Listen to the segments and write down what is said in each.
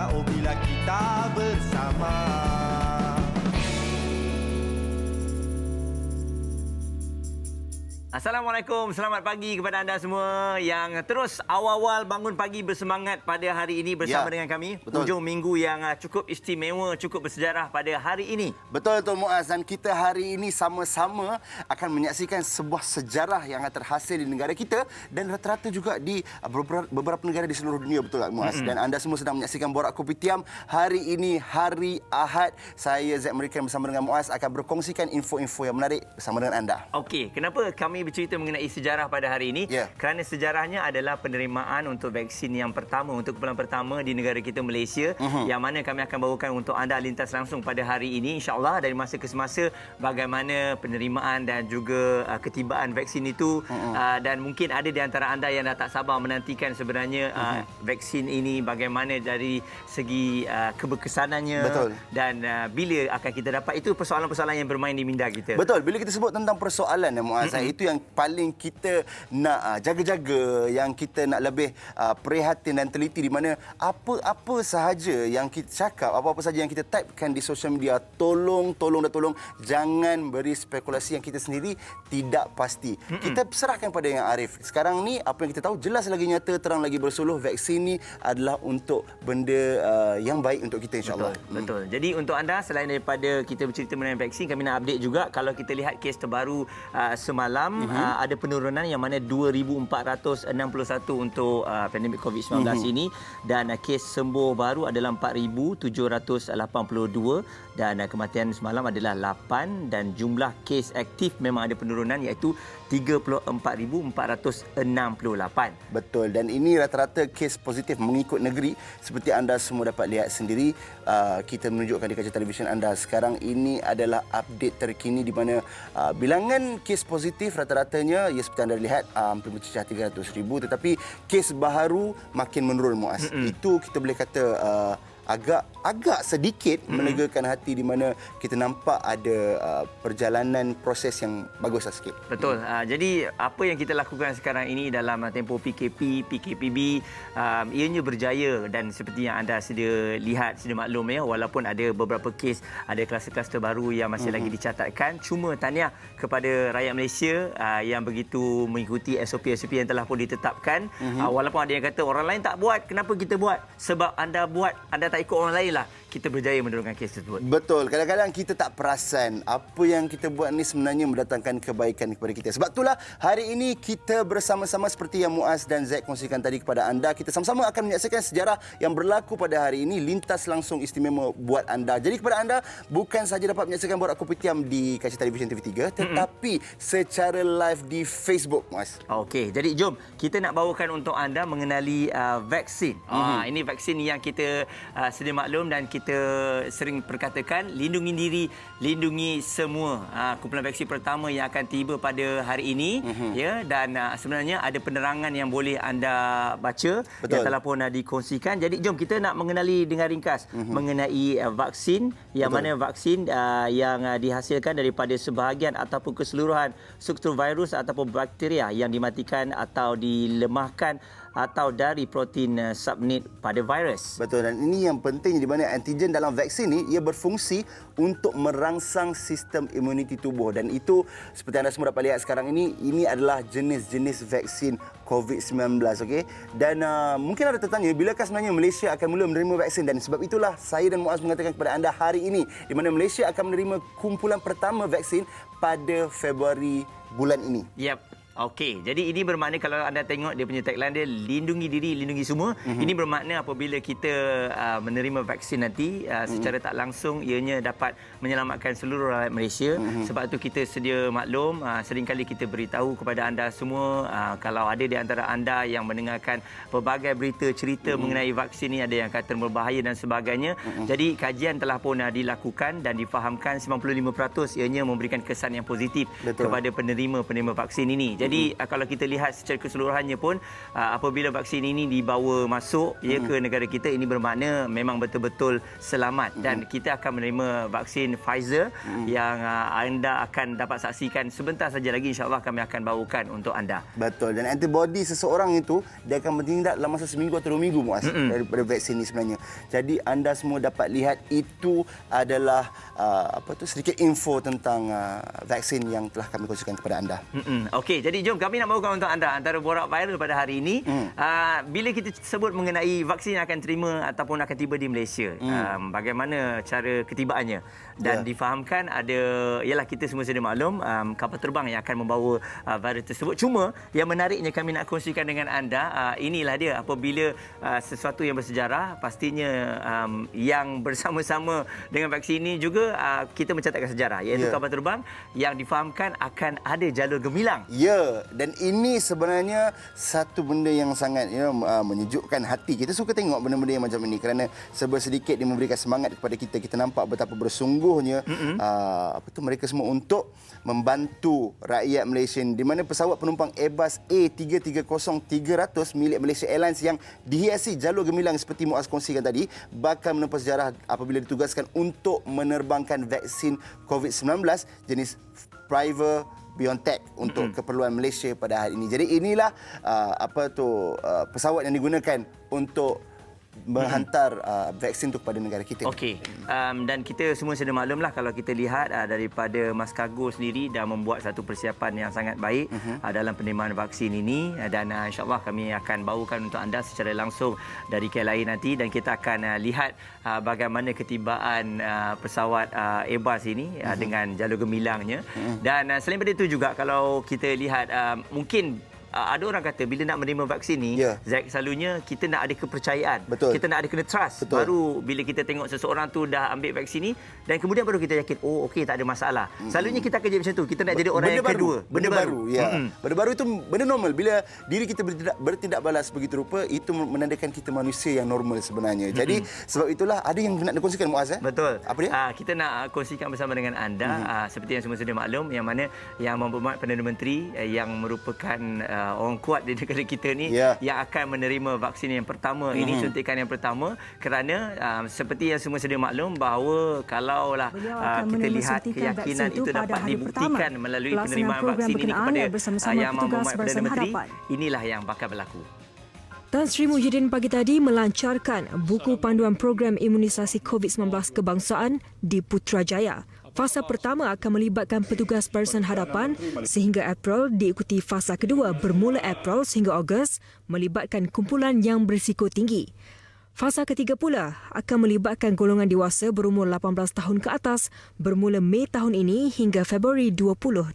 Oh bila kita bersama. Assalamualaikum, selamat pagi kepada anda semua yang terus awal-awal bangun pagi bersemangat pada hari ini bersama dengan kami. Betul. Hujung minggu yang cukup istimewa, cukup bersejarah pada hari ini. Betul Tuan Muaz, dan kita hari ini sama-sama akan menyaksikan sebuah sejarah yang terhasil di negara kita dan rata-rata juga di beberapa negara di seluruh dunia, betul tak Muaz? Dan anda semua sedang menyaksikan Borak Kopitiam. Hari ini hari Ahad, saya Zack American bersama dengan Muaz akan berkongsikan info-info yang menarik bersama dengan anda. Okey, kenapa kami bercerita mengenai sejarah pada hari ini? Ya. Kerana sejarahnya adalah penerimaan untuk vaksin yang pertama, untuk kumpulan pertama di negara kita Malaysia, yang mana kami akan bawakan untuk anda lintas langsung pada hari ini, insya-Allah, dari masa ke semasa bagaimana penerimaan dan juga ketibaan vaksin itu. Dan mungkin ada di antara anda yang dah tak sabar menantikan sebenarnya vaksin ini bagaimana dari segi keberkesanannya. Betul. Dan bila akan kita dapat, itu persoalan-persoalan yang bermain di minda kita. Betul, bila kita sebut tentang persoalan Muaz, itu yang paling kita nak jaga-jaga, yang kita nak lebih prihatin dan teliti, di mana apa-apa sahaja yang kita cakap, apa-apa sahaja yang kita typekan di sosial media, tolong jangan beri spekulasi yang kita sendiri tidak pasti. Kita serahkan pada yang arif. Sekarang ni apa yang kita tahu jelas lagi nyata, terang lagi bersuluh, vaksin ni adalah untuk benda yang baik untuk kita, insya-Allah. Betul. Jadi untuk anda, selain daripada kita bercerita mengenai vaksin, kami nak update juga kalau kita lihat kes terbaru semalam, ada penurunan yang mana 2,461 untuk pandemik COVID-19 ini, dan kes sembuh baru adalah 4,782 dan kematian semalam adalah 8, dan jumlah kes aktif memang ada penurunan iaitu 34,468. Betul, dan ini rata-rata kes positif mengikut negeri. Seperti anda semua dapat lihat sendiri, kita menunjukkan di kaca televisyen anda sekarang ini adalah update terkini di mana bilangan kes positif rata-ratanya, ya seperti anda lihat, hampir mencecah 300,000, tetapi kes baharu makin menurun Muaz. Itu kita boleh kata agak sedikit melegakan hati, di mana kita nampak ada perjalanan proses yang baguslah sikit. Betul. Jadi apa yang kita lakukan sekarang ini dalam tempoh PKP, PKPB, ianya berjaya, dan seperti yang anda sedia lihat, sedia maklum ya, walaupun ada beberapa kes, ada kluster-kluster baru yang masih lagi dicatatkan. Cuma tahniah kepada rakyat Malaysia yang begitu mengikuti SOP-SOP yang telah pun ditetapkan. Walaupun ada yang kata orang lain tak buat, kenapa kita buat? Sebab anda buat, anda tak ikut orang lain lah, kita berjaya menurunkan kes tersebut. Betul. Kadang-kadang kita tak perasan apa yang kita buat ni sebenarnya mendatangkan kebaikan kepada kita. Sebab itulah hari ini kita bersama-sama, seperti yang Muaz dan Zack kongsikan tadi kepada anda, kita sama-sama akan menyaksikan sejarah yang berlaku pada hari ini lintas langsung istimewa buat anda. Jadi kepada anda, bukan sahaja dapat menyaksikan Borak Kopitiam di kaca televisyen TV3, tetapi secara live di Facebook, Muaz. Okey, jadi jom kita nak bawakan untuk anda mengenali vaksin. Ini vaksin yang kita sedia maklum dan kita sering perkatakan, lindungi diri, lindungi semua. Kumpulan vaksin pertama yang akan tiba pada hari ini, ya, dan sebenarnya ada penerangan yang boleh anda baca. Betul. Yang telah pun dikongsikan. Jadi jom kita nak mengenali dengan ringkas mengenai vaksin, yang mana vaksin yang dihasilkan daripada sebahagian ataupun keseluruhan struktur virus ataupun bakteria yang dimatikan atau dilemahkan atau dari protein subunit pada virus. Betul, dan ini yang penting, di mana antigen dalam vaksin ni ia berfungsi untuk merangsang sistem imuniti tubuh, dan itu seperti anda semua dapat lihat sekarang ini adalah jenis-jenis vaksin COVID-19, okey. Dan mungkin ada tertanya, bilakah sebenarnya Malaysia akan mula menerima vaksin, dan sebab itulah saya dan Muaz mengatakan kepada anda hari ini, di mana Malaysia akan menerima kumpulan pertama vaksin pada Februari bulan ini. Yap. Okey, jadi ini bermakna kalau anda tengok dia punya tagline dia, lindungi diri, lindungi semua. Ini bermakna apabila kita menerima vaksin nanti, secara tak langsung ianya dapat menyelamatkan seluruh rakyat Malaysia. Sebab itu kita sedia maklum, seringkali kita beritahu kepada anda semua, kalau ada di antara anda yang mendengarkan pelbagai berita cerita mengenai vaksin ini, ada yang kata berbahaya dan sebagainya. Jadi kajian telah pun dilakukan dan difahamkan 95% ianya memberikan kesan yang positif kepada penerima vaksin ini. Jadi kalau kita lihat secara keseluruhannya pun apabila vaksin ini dibawa masuk ke negara kita, ini bermakna memang betul-betul selamat dan kita akan menerima vaksin Pfizer yang anda akan dapat saksikan sebentar saja lagi, insya-Allah kami akan bawakan untuk anda. Betul. Dan antibody seseorang itu dia akan bertindak dalam masa seminggu atau 2 minggu Muaz daripada vaksin ini sebenarnya. Jadi anda semua dapat lihat itu adalah sedikit info tentang vaksin yang telah kami kongsikan kepada anda. Okey, jadi jom kami nak bawakan untuk anda antara borak viral pada hari ini. Bila kita sebut mengenai vaksin yang akan terima ataupun akan tiba di Malaysia, bagaimana cara ketibaannya dan difahamkan ada, ialah kita semua sedia maklum kapal terbang yang akan membawa virus tersebut. Cuma yang menariknya kami nak kongsikan dengan anda, inilah dia, apabila sesuatu yang bersejarah, pastinya yang bersama-sama dengan vaksin ini juga kita mencatatkan sejarah, iaitu kapal terbang yang difahamkan akan ada jalur gemilang. Ya, dan ini sebenarnya satu benda yang sangat menyejukkan hati. Kita suka tengok benda-benda yang macam ini kerana sedikit dia memberikan semangat kepada kita. Kita nampak betapa bersungguhnya mereka semua untuk membantu rakyat Malaysia, di mana pesawat penumpang Airbus A330-300 milik Malaysia Airlines yang dihiasi jalur gemilang seperti Muaz kongsikan tadi bakal menempuh sejarah apabila ditugaskan untuk menerbangkan vaksin COVID-19 jenis Pfizer-BioNTech untuk keperluan Malaysia pada hari ini. Jadi inilah pesawat yang digunakan untuk menghantar vaksin itu kepada negara kita. Okey. Dan kita semua sedia maklumlah kalau kita lihat daripada Mas Cargo sendiri dah membuat satu persiapan yang sangat baik dalam penerimaan vaksin ini dan insya-Allah kami akan bawakan untuk anda secara langsung dari KLIA nanti dan kita akan lihat bagaimana ketibaan pesawat Airbus ini dengan jalur gemilangnya. Dan selain daripada itu juga kalau kita lihat mungkin ada orang kata bila nak menerima vaksin ni, Zack, selalunya kita nak ada kepercayaan. Betul. Kita nak ada kena trust. Betul. Baru bila kita tengok seseorang tu dah ambil vaksin ni dan kemudian baru kita yakin, oh okey, tak ada masalah. Selalunya kita akan jadi macam tu. Kita nak jadi orang yang kedua. Benda baru. Ya. Benda baru itu benda normal. Bila diri kita bertindak balas begitu rupa, itu menandakan kita manusia yang normal sebenarnya. Jadi sebab itulah ada yang nak dikongsikan Muaz. Betul. Apa dia? Kita nak kongsikan bersama dengan anda seperti yang semua sudah maklum, yang mana yang mempermuat Perdana Menteri yang merupakan orang kuat di negara kita ni yang akan menerima vaksin yang pertama. Ini suntikan yang pertama kerana seperti yang semua sedia maklum bahawa kalaulah kita lihat keyakinan itu dapat dibuktikan melalui penerimaan vaksin ini kepada yang mempermuat Perdana Menteri, inilah yang bakal berlaku. Tan Sri Muhyiddin pagi tadi melancarkan buku panduan program imunisasi COVID-19 kebangsaan di Putrajaya. Fasa pertama akan melibatkan petugas barisan hadapan sehingga April, diikuti fasa kedua bermula April sehingga Ogos melibatkan kumpulan yang berisiko tinggi. Fasa ketiga pula akan melibatkan golongan dewasa berumur 18 tahun ke atas bermula Mei tahun ini hingga Februari 2022.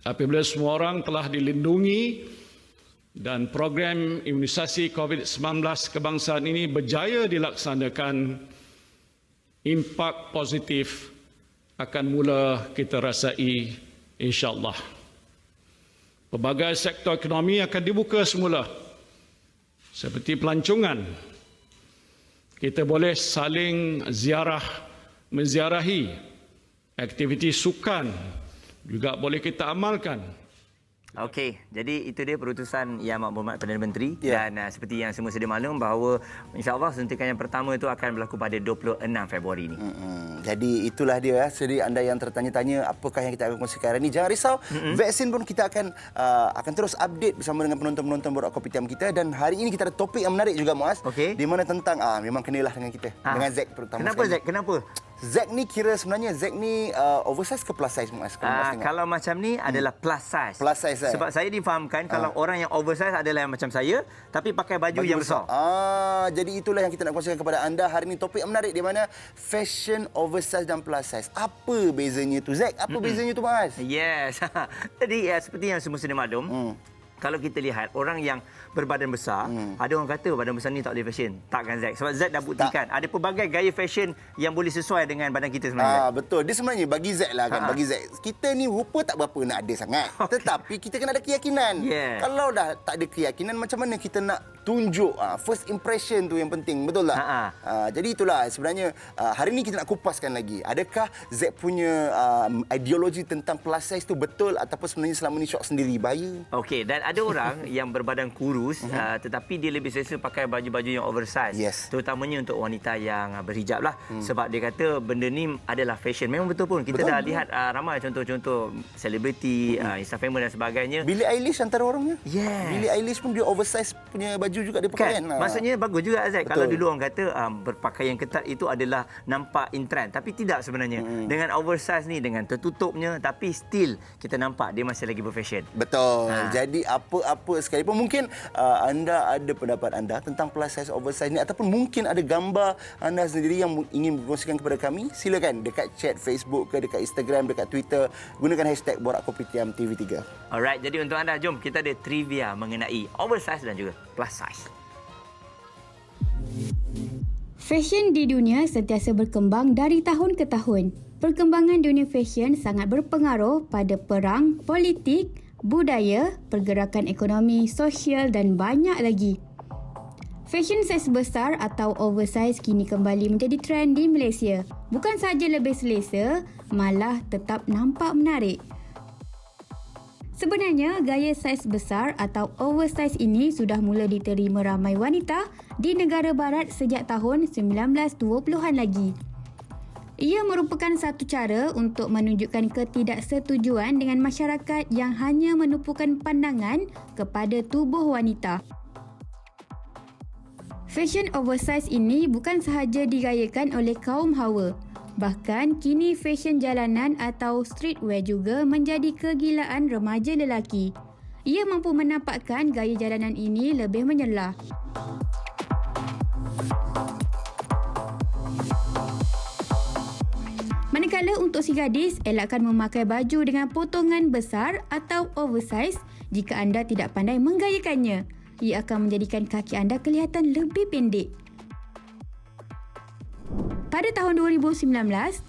Apabila semua orang telah dilindungi dan program imunisasi COVID-19 kebangsaan ini berjaya dilaksanakan, impak positif akan mula kita rasai insya-Allah. Pelbagai sektor ekonomi akan dibuka semula. Seperti pelancongan. Kita boleh saling menziarahi. Aktiviti sukan juga boleh kita amalkan. Okey, jadi itu dia perutusan Yang Berhormat Perdana Menteri dan seperti yang semua sedia maklum bahawa insya-Allah suntikan yang pertama itu akan berlaku pada 26 Februari ini. Jadi itulah dia. Jadi anda yang tertanya-tanya apakah yang kita akan kongsikan hari ini, jangan risau. Vaksin pun kita akan terus update bersama dengan penonton-penonton Borak Kopitiam kita dan hari ini kita ada topik yang menarik juga Muaz. Di mana tentang memang kenalah dengan kita, dengan Zack terutama. Kenapa Zack? Kenapa? Zack ni sebenarnya Zack ni oversize ke plus size Muaz? Kalau macam ni adalah plus size. Plus size. Sebab saya difahamkan kalau orang yang oversize adalah yang macam saya tapi pakai baju yang besar. Jadi itulah yang kita nak kongsikan kepada anda hari ini, topik yang menarik di mana fashion oversize dan plus size. Apa bezanya tu Zack? Apa bezanya tu Muaz? Yes. Jadi seperti yang semua sedia maklum, kalau kita lihat orang yang berbadan besar, ada orang kata badan besar ni tak boleh fashion. Takkan Zack? Sebab Zack dah buktikan ada pelbagai gaya fashion yang boleh sesuai dengan badan kita sebenarnya. Betul. Dia sebenarnya bagi Zack lah kan. Bagi Zack, kita ni rupa tak berapa nak ada sangat. Tetapi kita kena ada keyakinan. Kalau dah tak ada keyakinan, macam mana kita nak tunjuk first impression tu yang penting, betul tak? Jadi itulah sebenarnya hari ni kita nak kupaskan lagi. Adakah Zack punya ideologi tentang plus size tu betul ataupun sebenarnya selama ni Syok sendiri bahaya? Okey, dan ada orang yang berbadan kurus tetapi dia lebih selesa pakai baju-baju yang oversize. Yes. Terutamanya untuk wanita yang berhijab lah. Sebab dia kata benda ni adalah fashion. Memang betul pun. Kita dah lihat ramai contoh-contoh selebriti, Instagramer dan sebagainya. Billie Eilish antara orangnya. Yes. Billie Eilish pun dia oversize punya baju juga dia pakai kan. Maksudnya bagus juga Azad. Betul. Kalau dulu orang kata berpakaian ketat itu adalah nampak in trend. Tapi tidak sebenarnya. Dengan oversize ni, dengan tertutupnya, tapi still kita nampak dia masih lagi berfashion. Betul. Jadi apa-apa sekalipun mungkin anda ada pendapat anda tentang plus size oversize ni ataupun mungkin ada gambar anda sendiri yang ingin berkongsikan kepada kami, silakan dekat chat Facebook ke, dekat Instagram, dekat Twitter, gunakan hashtag Borak Kopitiam TV3. Alright, jadi untuk anda jom kita ada trivia mengenai oversize dan juga plus size. Fashion di dunia sentiasa berkembang dari tahun ke tahun. Perkembangan dunia fashion sangat berpengaruh pada perang, politik, budaya, pergerakan ekonomi, sosial dan banyak lagi. Fashion saiz besar atau oversize kini kembali menjadi trend di Malaysia. Bukan sahaja lebih selesa, malah tetap nampak menarik. Sebenarnya, gaya saiz besar atau oversize ini sudah mula diterima ramai wanita di negara barat sejak tahun 1920-an lagi. Ia merupakan satu cara untuk menunjukkan ketidaksetujuan dengan masyarakat yang hanya menumpukan pandangan kepada tubuh wanita. Fashion oversize ini bukan sahaja digayakan oleh kaum hawa. Bahkan kini fashion jalanan atau streetwear juga menjadi kegilaan remaja lelaki. Ia mampu menampakkan gaya jalanan ini lebih menyerlah. Manakala untuk si gadis, elakkan memakai baju dengan potongan besar atau oversize jika anda tidak pandai menggayakannya. Ia akan menjadikan kaki anda kelihatan lebih pendek. Pada tahun 2019,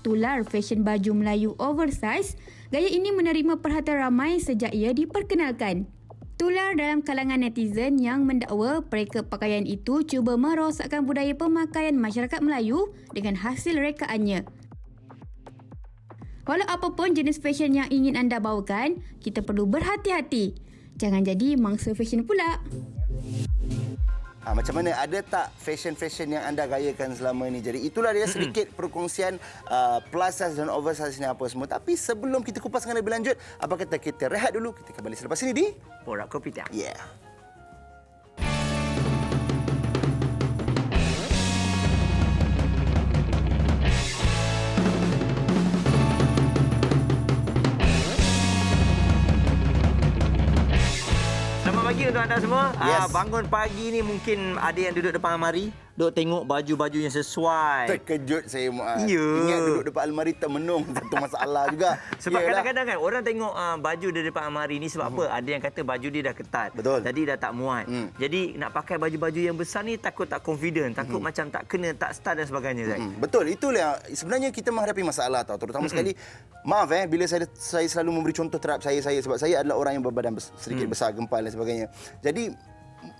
tular fashion baju Melayu oversize, gaya ini menerima perhatian ramai sejak ia diperkenalkan. Tular dalam kalangan netizen yang mendakwa pereka pakaian itu cuba merosakkan budaya pemakaian masyarakat Melayu dengan hasil rekaannya. Walau apapun jenis fashion yang ingin anda bawakan, kita perlu berhati-hati. Jangan jadi mangsa fashion pula. Macam mana? Ada tak fashion-fashion yang anda gayakan selama ini? Jadi itulah dia sedikit perkongsian plus size dan oversize ni apa semua. Tapi sebelum kita kupaskan lebih lanjut, apa kata kita rehat dulu? Kita kembali selepas ini di Borak Kopitiam. Yeah. Pagi untuk anda semua. Yes. Bangun pagi ni mungkin ada yang duduk depan almari, duk tengok baju-baju yang sesuai. Terkejut saya, Muaz. Ya. Ingat duduk depan almari termenung. Satu masalah juga. Sebab Yalah. kadang-kadang kan orang tengok baju dia depan almari ni sebab apa? Ada yang kata baju dia dah ketat. Betul. Jadi dah tak muat. Jadi nak pakai baju-baju yang besar ni takut tak confident, takut macam tak kena, tak style dan sebagainya. Betul, itulah sebenarnya kita menghadapi masalah tau. Terutama sekali, maaf bila saya selalu memberi contoh terhadap saya sebab saya adalah orang yang berbadan sedikit besar, gempal dan sebagainya. Jadi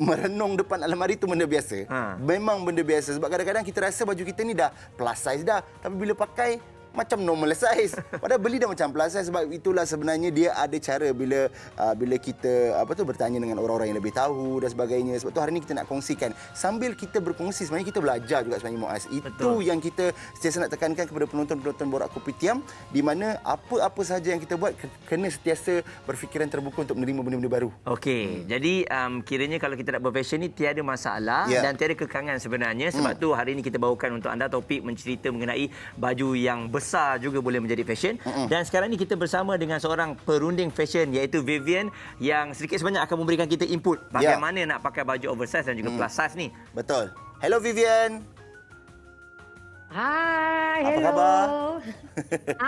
merenung depan almari itu benda biasa. Memang benda biasa sebab kadang-kadang kita rasa baju kita ni dah plus size dah, tapi bila pakai macam normal size. Padahal beli dah macam plus size. Sebab itulah sebenarnya dia ada cara bila kita bertanya dengan orang-orang yang lebih tahu dan sebagainya. Sebab tu hari ni kita nak kongsikan. Sambil kita berkongsi sebenarnya kita belajar juga sebenarnya, Muaz. Itu yang kita sentiasa nak tekankan kepada penonton-penonton Borak Kopitiam, di mana apa-apa sahaja yang kita buat kena sentiasa berfikiran terbuka untuk menerima benda-benda baru. Okey. Jadi kiranya kalau kita nak berfashion ni tiada masalah dan tiada kekangan sebenarnya. Sebab tu hari ini kita bawakan untuk anda topik mencerita mengenai baju yang besar juga boleh menjadi fashion. Dan sekarang ni kita bersama dengan seorang perunding fashion iaitu Vivian yang sedikit sebanyak akan memberikan kita input bagaimana nak pakai baju oversize dan juga plus size ni. Betul. Hello Vivian. Hai, Apa hello. khabar?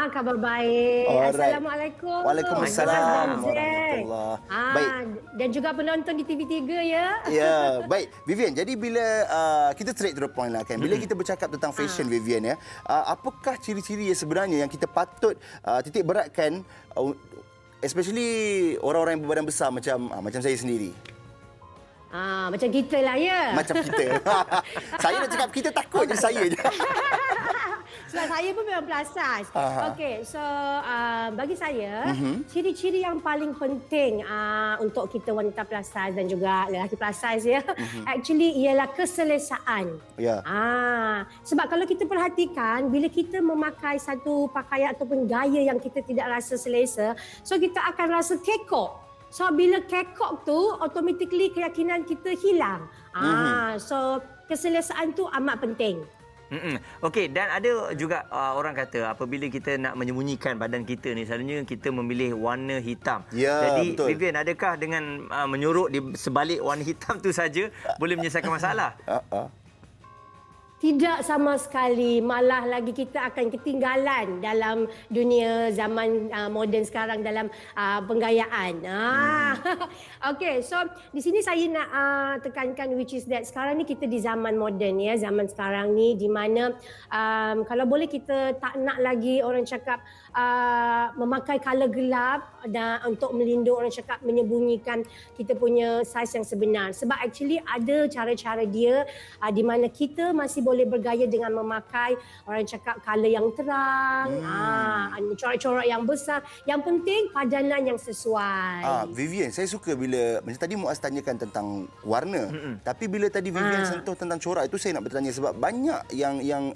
Khabar baik. Alright. Assalamualaikum. Waalaikumsalam Zack. warahmatullahi. Baik. Dan juga penonton di TV3 ya. Ya, baik. Vivian, jadi bila kita straight to the point lah kan. Bila kita bercakap tentang fashion Vivian ya, apakah ciri-ciri yang sebenarnya yang kita patut titik beratkan especially orang-orang yang berbadan besar macam saya sendiri? Macam kita lah ya. Macam kita. Saya nak cakap kita takut je saya je. Sebab saya pun memang plus size. Okey, so bagi saya, ciri-ciri yang paling penting untuk kita wanita plus size dan juga lelaki plus size ya, actually ialah keselesaan. Ya. Sebab kalau kita perhatikan, bila kita memakai satu pakaian ataupun gaya yang kita tidak rasa selesa, so kita akan rasa kekok. So bila kekok tu, automatically keyakinan kita hilang. So keselesaan tu amat penting. Okey, dan ada juga orang kata apabila kita nak menyembunyikan badan kita ni, selalunya kita memilih warna hitam. Ya, jadi betul. Vivian, adakah dengan menyorok di sebalik warna hitam tu saja boleh menyelesaikan masalah? Tidak sama sekali, malah lagi kita akan ketinggalan dalam dunia zaman moden sekarang dalam penggayaan. Okey, so di sini saya nak tekankan which is that sekarang ni kita di zaman moden ya, zaman sekarang ni di mana kalau boleh kita tak nak lagi orang cakap memakai color gelap dan untuk melindung orang cakap menyembunyikan kita punya saiz yang sebenar. Sebab actually ada cara-cara dia di mana kita masih boleh bergaya dengan memakai orang cakap color yang terang, corak-corak yang besar. Yang penting padanan yang sesuai. Vivian, saya suka bila macam tadi Muaz tanyakan tentang warna. Tapi bila tadi Vivian sentuh tentang corak itu, saya nak bertanya sebab banyak yang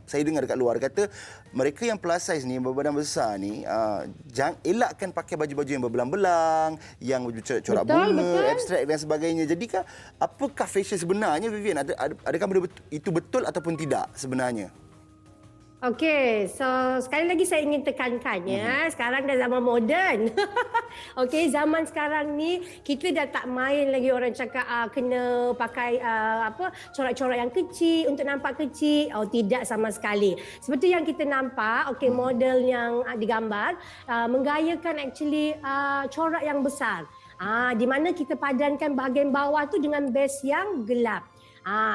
saya dengar dekat luar kata mereka yang plus size ni, berbadan besar ni, jangan elakkan pakai baju-baju yang berbelang-belang, yang corak bunga, abstrak dan sebagainya. Jadi apakah fashion sebenarnya, Vivian? Adakah itu betul ataupun tidak sebenarnya? Okey, so sekali lagi saya ingin tekankan ya, sekarang dah zaman moden. Okey, zaman sekarang ni kita dah tak main lagi orang cakap kena pakai corak-corak yang kecil untuk nampak kecil. Tidak sama sekali. Seperti yang kita nampak, okey, model yang digambar menggayakan actually corak yang besar. Di mana kita padankan bahagian bawah tu dengan base yang gelap.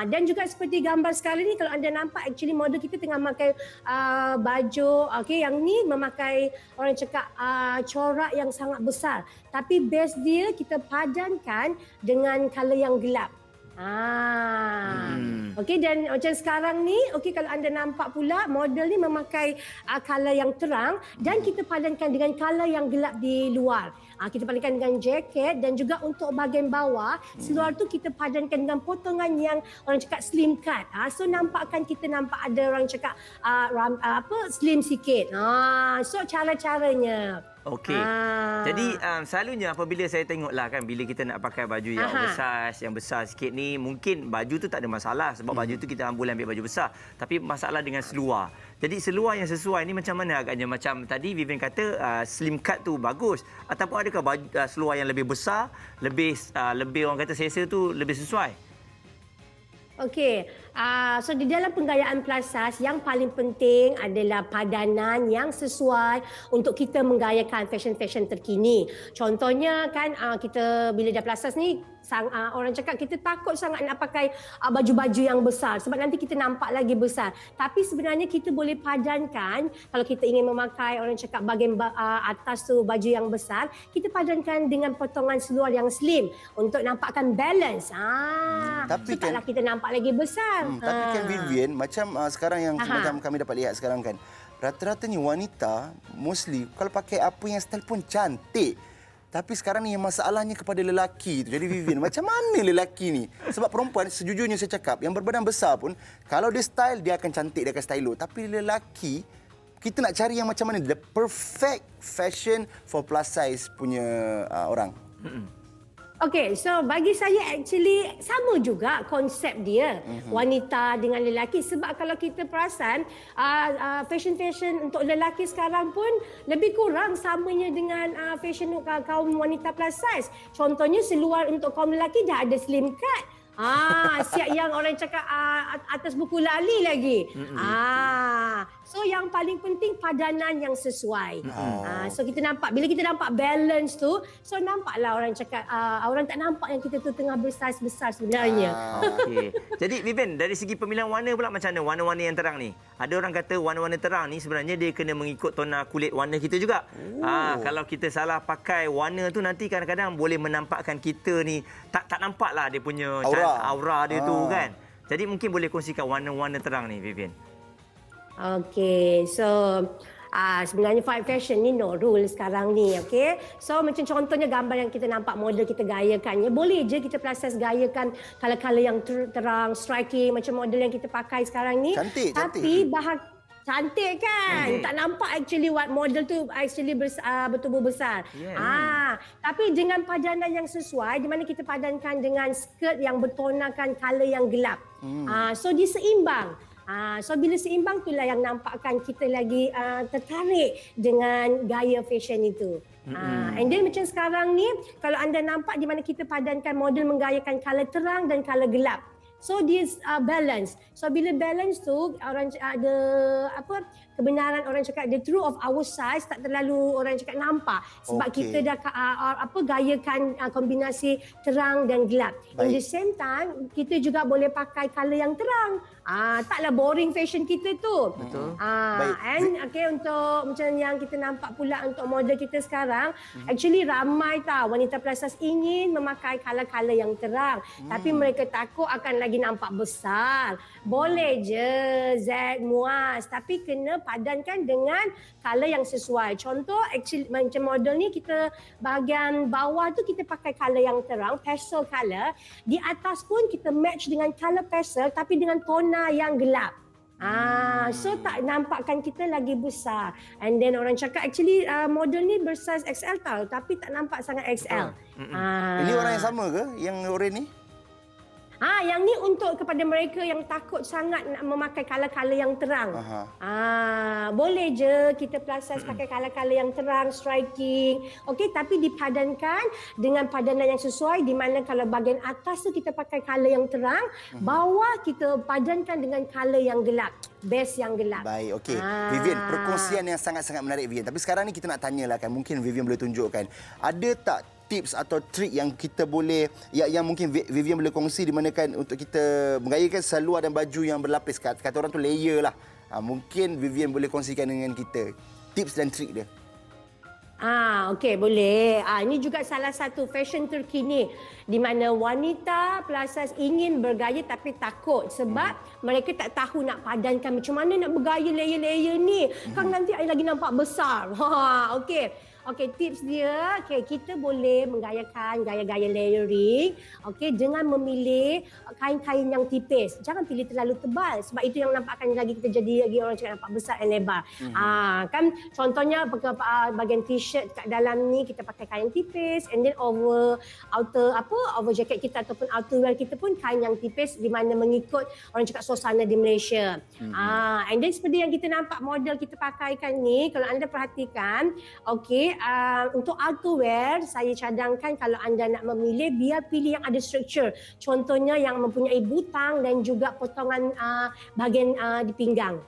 Dan juga seperti gambar sekarang ni, kalau anda nampak actually model kita tengah memakai baju, okey, yang ni memakai orang cakap corak yang sangat besar, tapi base dia kita padankan dengan color yang gelap. Okey, dan macam sekarang ni, okey, kalau anda nampak pula model ni memakai color yang terang dan kita padankan dengan color yang gelap di luar. Kita padankan dengan jaket dan juga untuk bahagian bawah, seluar tu kita padankan dengan potongan yang orang cakap slim cut. So kita nampak ada orang cakap slim sikit. So cara-caranya. Okey. Jadi selalunya apabila saya tengoklah kan, bila kita nak pakai baju yang besar sikit ni, mungkin baju tu tak ada masalah sebab baju tu kita boleh ambil baju besar. Tapi masalah dengan seluar. Jadi seluar yang sesuai ni macam mana agaknya? Macam tadi Vivian kata slim cut tu bagus, ataupun adakah baju, seluar yang lebih besar, lebih orang kata selesa tu lebih sesuai? Okey, so di dalam penggayaan plus size yang paling penting adalah padanan yang sesuai untuk kita menggayakan fashion-fashion terkini. Contohnya kan kita bila dah plus size ni, orang cakap kita takut sangat nak pakai baju-baju yang besar sebab nanti kita nampak lagi besar. Tapi sebenarnya kita boleh padankan, kalau kita ingin memakai orang cakap bahagian atas tu baju yang besar, kita padankan dengan potongan seluar yang slim untuk nampakkan balance. Tapi taklah kita nampak lagi besar. Tapi kan Vivian, macam sekarang yang macam kami dapat lihat sekarang kan, rata-ratanya wanita mostly kalau pakai apa yang style pun cantik. Tapi sekarang ni yang masalahnya kepada lelaki tu. Jadi Vivian, macam mana lelaki ni? Sebab perempuan, sejujurnya saya cakap, yang berbadan besar pun, kalau dia style, dia akan cantik, dia akan stylo. Tapi lelaki, kita nak cari yang macam mana? The perfect fashion for plus size punya orang. Okey, so bagi saya actually sama juga konsep dia, wanita dengan lelaki. Sebab kalau kita perasan, fashion-fashion untuk lelaki sekarang pun lebih kurang samanya dengan fashion kaum wanita plus size. Contohnya seluar untuk kaum lelaki dah ada slim cut. Siap yang orang cakap atas buku lali lagi. So yang paling penting padanan yang sesuai. So kita nampak, bila kita nampak balance tu, so nampaklah orang cakap, orang tak nampak yang kita tu tengah bersaiz-besar sebenarnya. Okey. Jadi Vivian, dari segi pemilihan warna pula macam mana? Warna-warna yang terang ni. Ada orang kata warna-warna terang ni sebenarnya dia kena mengikut tona kulit warna kita juga. Kalau kita salah pakai warna tu nanti kadang-kadang boleh menampakkan kita ni tak nampaklah dia punya aura dia tu kan. Jadi mungkin boleh kongsikan warna-warna terang ni Vivian. Okay, so sebenarnya fashion ni no rule sekarang ni, okay. So macam contohnya gambar yang kita nampak model kita gayakan, ya boleh je kita proses gayakan color-color yang terang, striking macam model yang kita pakai sekarang ni. Cantik, Tapi cantik kan? Tak nampak actually what model tu actually bertubuh besar. Tapi dengan padanan yang sesuai, di mana kita padankan dengan skirt yang bertonakan color yang gelap. So dia seimbang. So bila seimbang itulah yang nampakkan kita lagi tertarik dengan gaya fashion itu. And then macam sekarang ni, kalau anda nampak di mana kita padankan model menggayakan color terang dan color gelap. So dia balance. So bila balance tu orang ada kebenaran orang cakap the truth of our size tak terlalu orang cakap nampak sebab kita dah gayakan kombinasi terang dan gelap. In the same time kita juga boleh pakai color yang terang. Taklah boring fashion kita tu. Betul. And untuk macam yang kita nampak pula untuk model kita sekarang, actually ramai wanita plus size ingin memakai color-color yang terang. Tapi mereka takut akan lagi nampak besar. Boleh je Z muas, tapi kena padankan dengan color yang sesuai. Contoh actually macam model ni kita bahagian bawah tu kita pakai color yang terang, pastel color. Di atas pun kita match dengan color pastel tapi dengan tona yang gelap. So tak nampakkan kita lagi besar. And then orang cakap actually model ni bersaiz XL tau, tapi tak nampak sangat XL. Ini orang yang sama ke yang oren ni? Yang ni untuk kepada mereka yang takut sangat nak memakai color-color yang terang. Boleh je kita plus size pakai color-color yang terang, striking. Okey, tapi dipadankan dengan padanan yang sesuai, di mana kalau bahagian atas tu kita pakai color yang terang, bawah kita padankan dengan color yang gelap, base yang gelap. Baik, okey. Vivian, perkongsian yang sangat-sangat menarik Vivian. Tapi sekarang ni kita nak tanyalah kan, mungkin Vivian boleh tunjukkan. Ada tak tips atau trik yang kita boleh yang mungkin Vivian boleh kongsi di mana kan untuk kita menggayakan seluar dan baju yang berlapis, kata orang tu layer lah. Mungkin Vivian boleh kongsikan dengan kita tips dan trik dia. Okey, boleh. Ini juga salah satu fashion terkini di mana wanita plus size ingin bergaya tapi takut sebab mereka tak tahu nak padankan macam mana nak bergaya layer-layer ni. Kan nanti lagi nampak besar. Okey, tips dia, kita boleh menggayakan gaya-gaya layering, dengan memilih kain-kain yang tipis. Jangan pilih terlalu tebal sebab itu yang nampakkan lagi kita jadi lagi orang cakap nampak besar dan lebar. Kan contohnya bahagian t-shirt kat dalam ni kita pakai kain tipis, and then over jacket kita ataupun outerwear kita pun kain yang tipis di mana mengikut orang cakap suasana di Malaysia. And then seperti yang kita nampak model kita pakaikan ni, kalau anda perhatikan, untuk outerwear saya cadangkan kalau anda nak memilih biar pilih yang ada structure. Contohnya yang mempunyai butang dan juga potongan bahagian di pinggang.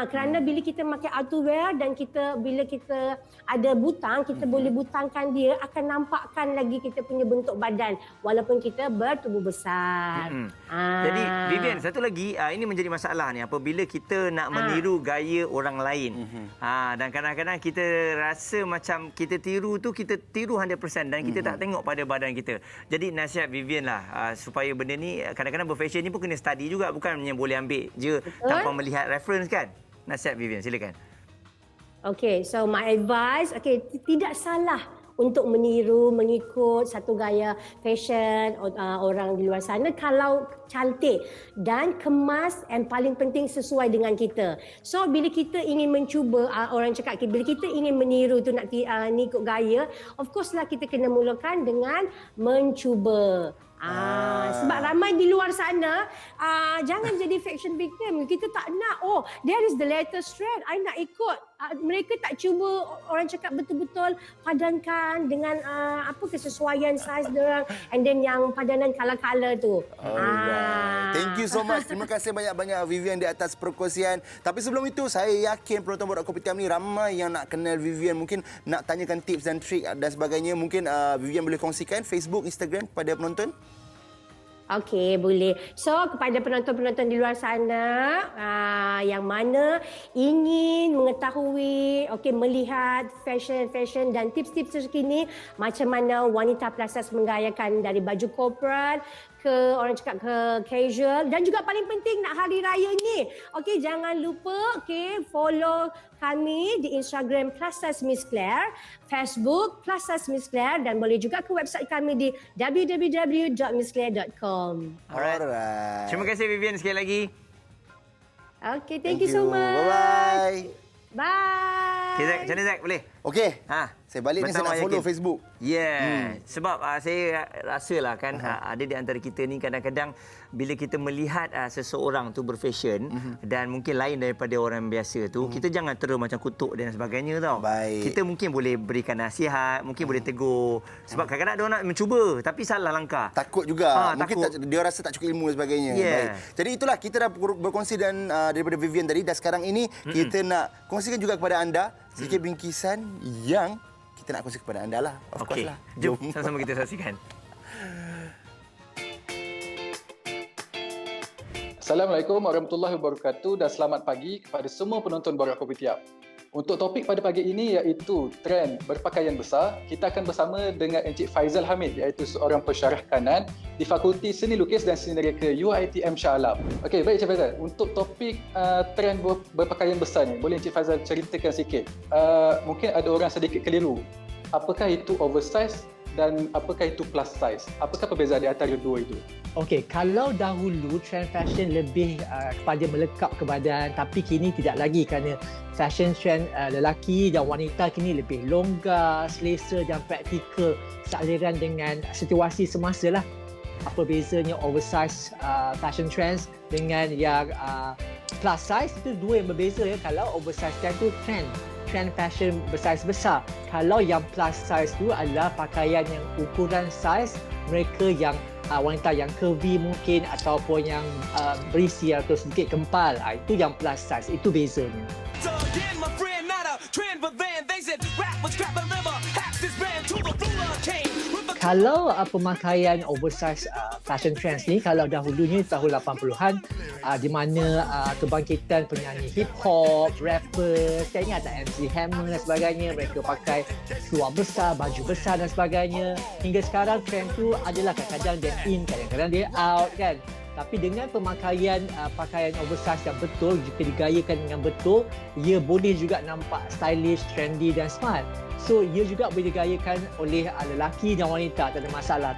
Kerana bila kita pakai outerwear dan bila kita ada butang, kita boleh butangkan dia, akan nampakkan lagi kita punya bentuk badan walaupun kita bertubuh besar. Jadi Vivian, satu lagi ini menjadi masalah ni apabila kita nak meniru gaya orang lain. Dan kadang-kadang kita rasa macam kita tiru 100% dan kita tak tengok pada badan kita. Jadi nasihat Vivian lah supaya benda ni kadang-kadang berfashion ni pun kena study juga, bukan hanya boleh ambil je tanpa melihat reference kan. Nasihat Vivian, silakan. Okay, so my advice, tidak salah untuk meniru, mengikut satu gaya fashion orang di luar sana kalau cantik dan kemas, dan paling penting sesuai dengan kita. So bila kita ingin mencuba, orang cakap bila kita ingin meniru tu nak ikut gaya, of course lah kita kena mulakan dengan mencuba. Sebab ramai di luar sana jangan jadi fashion victim. Kita tak nak, oh there is the latest trend, I nak ikut. Mereka tak cuba, orang cakap betul-betul padankan dengan apa kesesuaian saiz diorang, and then yang padanan color-color tu. Alright. Thank you so much. Terima kasih banyak-banyak Vivian di atas perkongsian. Tapi sebelum itu, saya yakin penonton Borak Kopitiam ni ramai yang nak kenal Vivian. Mungkin nak tanyakan tips dan trik dan sebagainya. Mungkin Vivian boleh kongsikan Facebook, Instagram kepada penonton? Okey, boleh. So, kepada penonton-penonton di luar sana yang mana ingin mengetahui, melihat fashion dan tips-tips terkini macam mana wanita plus size menggayakan dari baju korporat ke orang cakap ke casual, dan juga paling penting nak hari raya ni. Okey, jangan lupa follow kami di Instagram Plus Size Miss Claire, Facebook Plus Size Miss Claire, dan boleh juga ke website kami di www.missclaire.com. Alright. Terima kasih Vivian sekali lagi. Okey, thank you so much. Bye-bye. Bye. Okay, Zack, macam mana Zack? Boleh? Okey. Ha. Saya balik ni saya nak follow Facebook. Sebab saya rasalah kan ada di antara kita ni kadang-kadang bila kita melihat seseorang tu berfashion dan mungkin lain daripada orang biasa tu, kita jangan terus macam kutuk dan sebagainya tau. Baik. Kita mungkin boleh berikan nasihat, mungkin boleh tegur. Sebab kadang-kadang dia orang nak mencuba tapi salah langkah. Takut juga. Mungkin takut. dia rasa tak cukup ilmu dan sebagainya. Baik. Jadi itulah kita dah berkongsi dan daripada Vivian tadi, dan sekarang ini kita nak kongsikan juga kepada anda sedikit bingkisan yang kita nak kongsi kepada anda lah. Of course lah. Jom sama-sama kita saksikan. Assalamualaikum warahmatullahi wabarakatuh dan selamat pagi kepada semua penonton Borak Kopitiam. Untuk topik pada pagi ini iaitu trend berpakaian besar, kita akan bersama dengan Encik Faizal Hamid, iaitu seorang pensyarah kanan di Fakulti Seni Lukis dan Seni Reka UiTM Shah Alam. Okey, baik Encik Faizal. Untuk topik trend berpakaian besar ni, boleh Encik Faizal ceritakan sikit? Mungkin ada orang sedikit keliru. Apakah itu oversize dan apakah itu plus size? Apakah perbezaan di antara dua itu? Okey, kalau dahulu trend fashion lebih kepada melekap ke badan, tapi kini tidak lagi kerana fashion trend lelaki dan wanita kini lebih longgar, selesa dan praktikal sealiran dengan situasi semasa lah. Apa bezanya oversize fashion trends dengan yang plus size? Itu dua yang berbeza ya. Kalau oversize trend tu trend fashion bersaiz besar. Kalau yang plus size tu adalah pakaian yang ukuran saiz mereka yang wanita yang curvy mungkin ataupun yang berisi atau sedikit kempal. Itu yang plus size. Itu bezanya. Kalau pemakaian oversize fashion trends ni, kalau dahulunya tahun 80-an di mana kebangkitan penyanyi hip hop, rapper, saya ingat ada MC Hammer dan sebagainya, mereka pakai seluar besar, baju besar dan sebagainya. Hingga sekarang trend tu adalah kadang-kadang dia in, kadang-kadang dia out kan. Tapi dengan pemakaian pakaian oversize yang betul, jika digayakan dengan betul, ia boleh juga nampak stylish, trendy dan smart. So, ia juga boleh digayakan oleh lelaki dan wanita, tak ada masalah.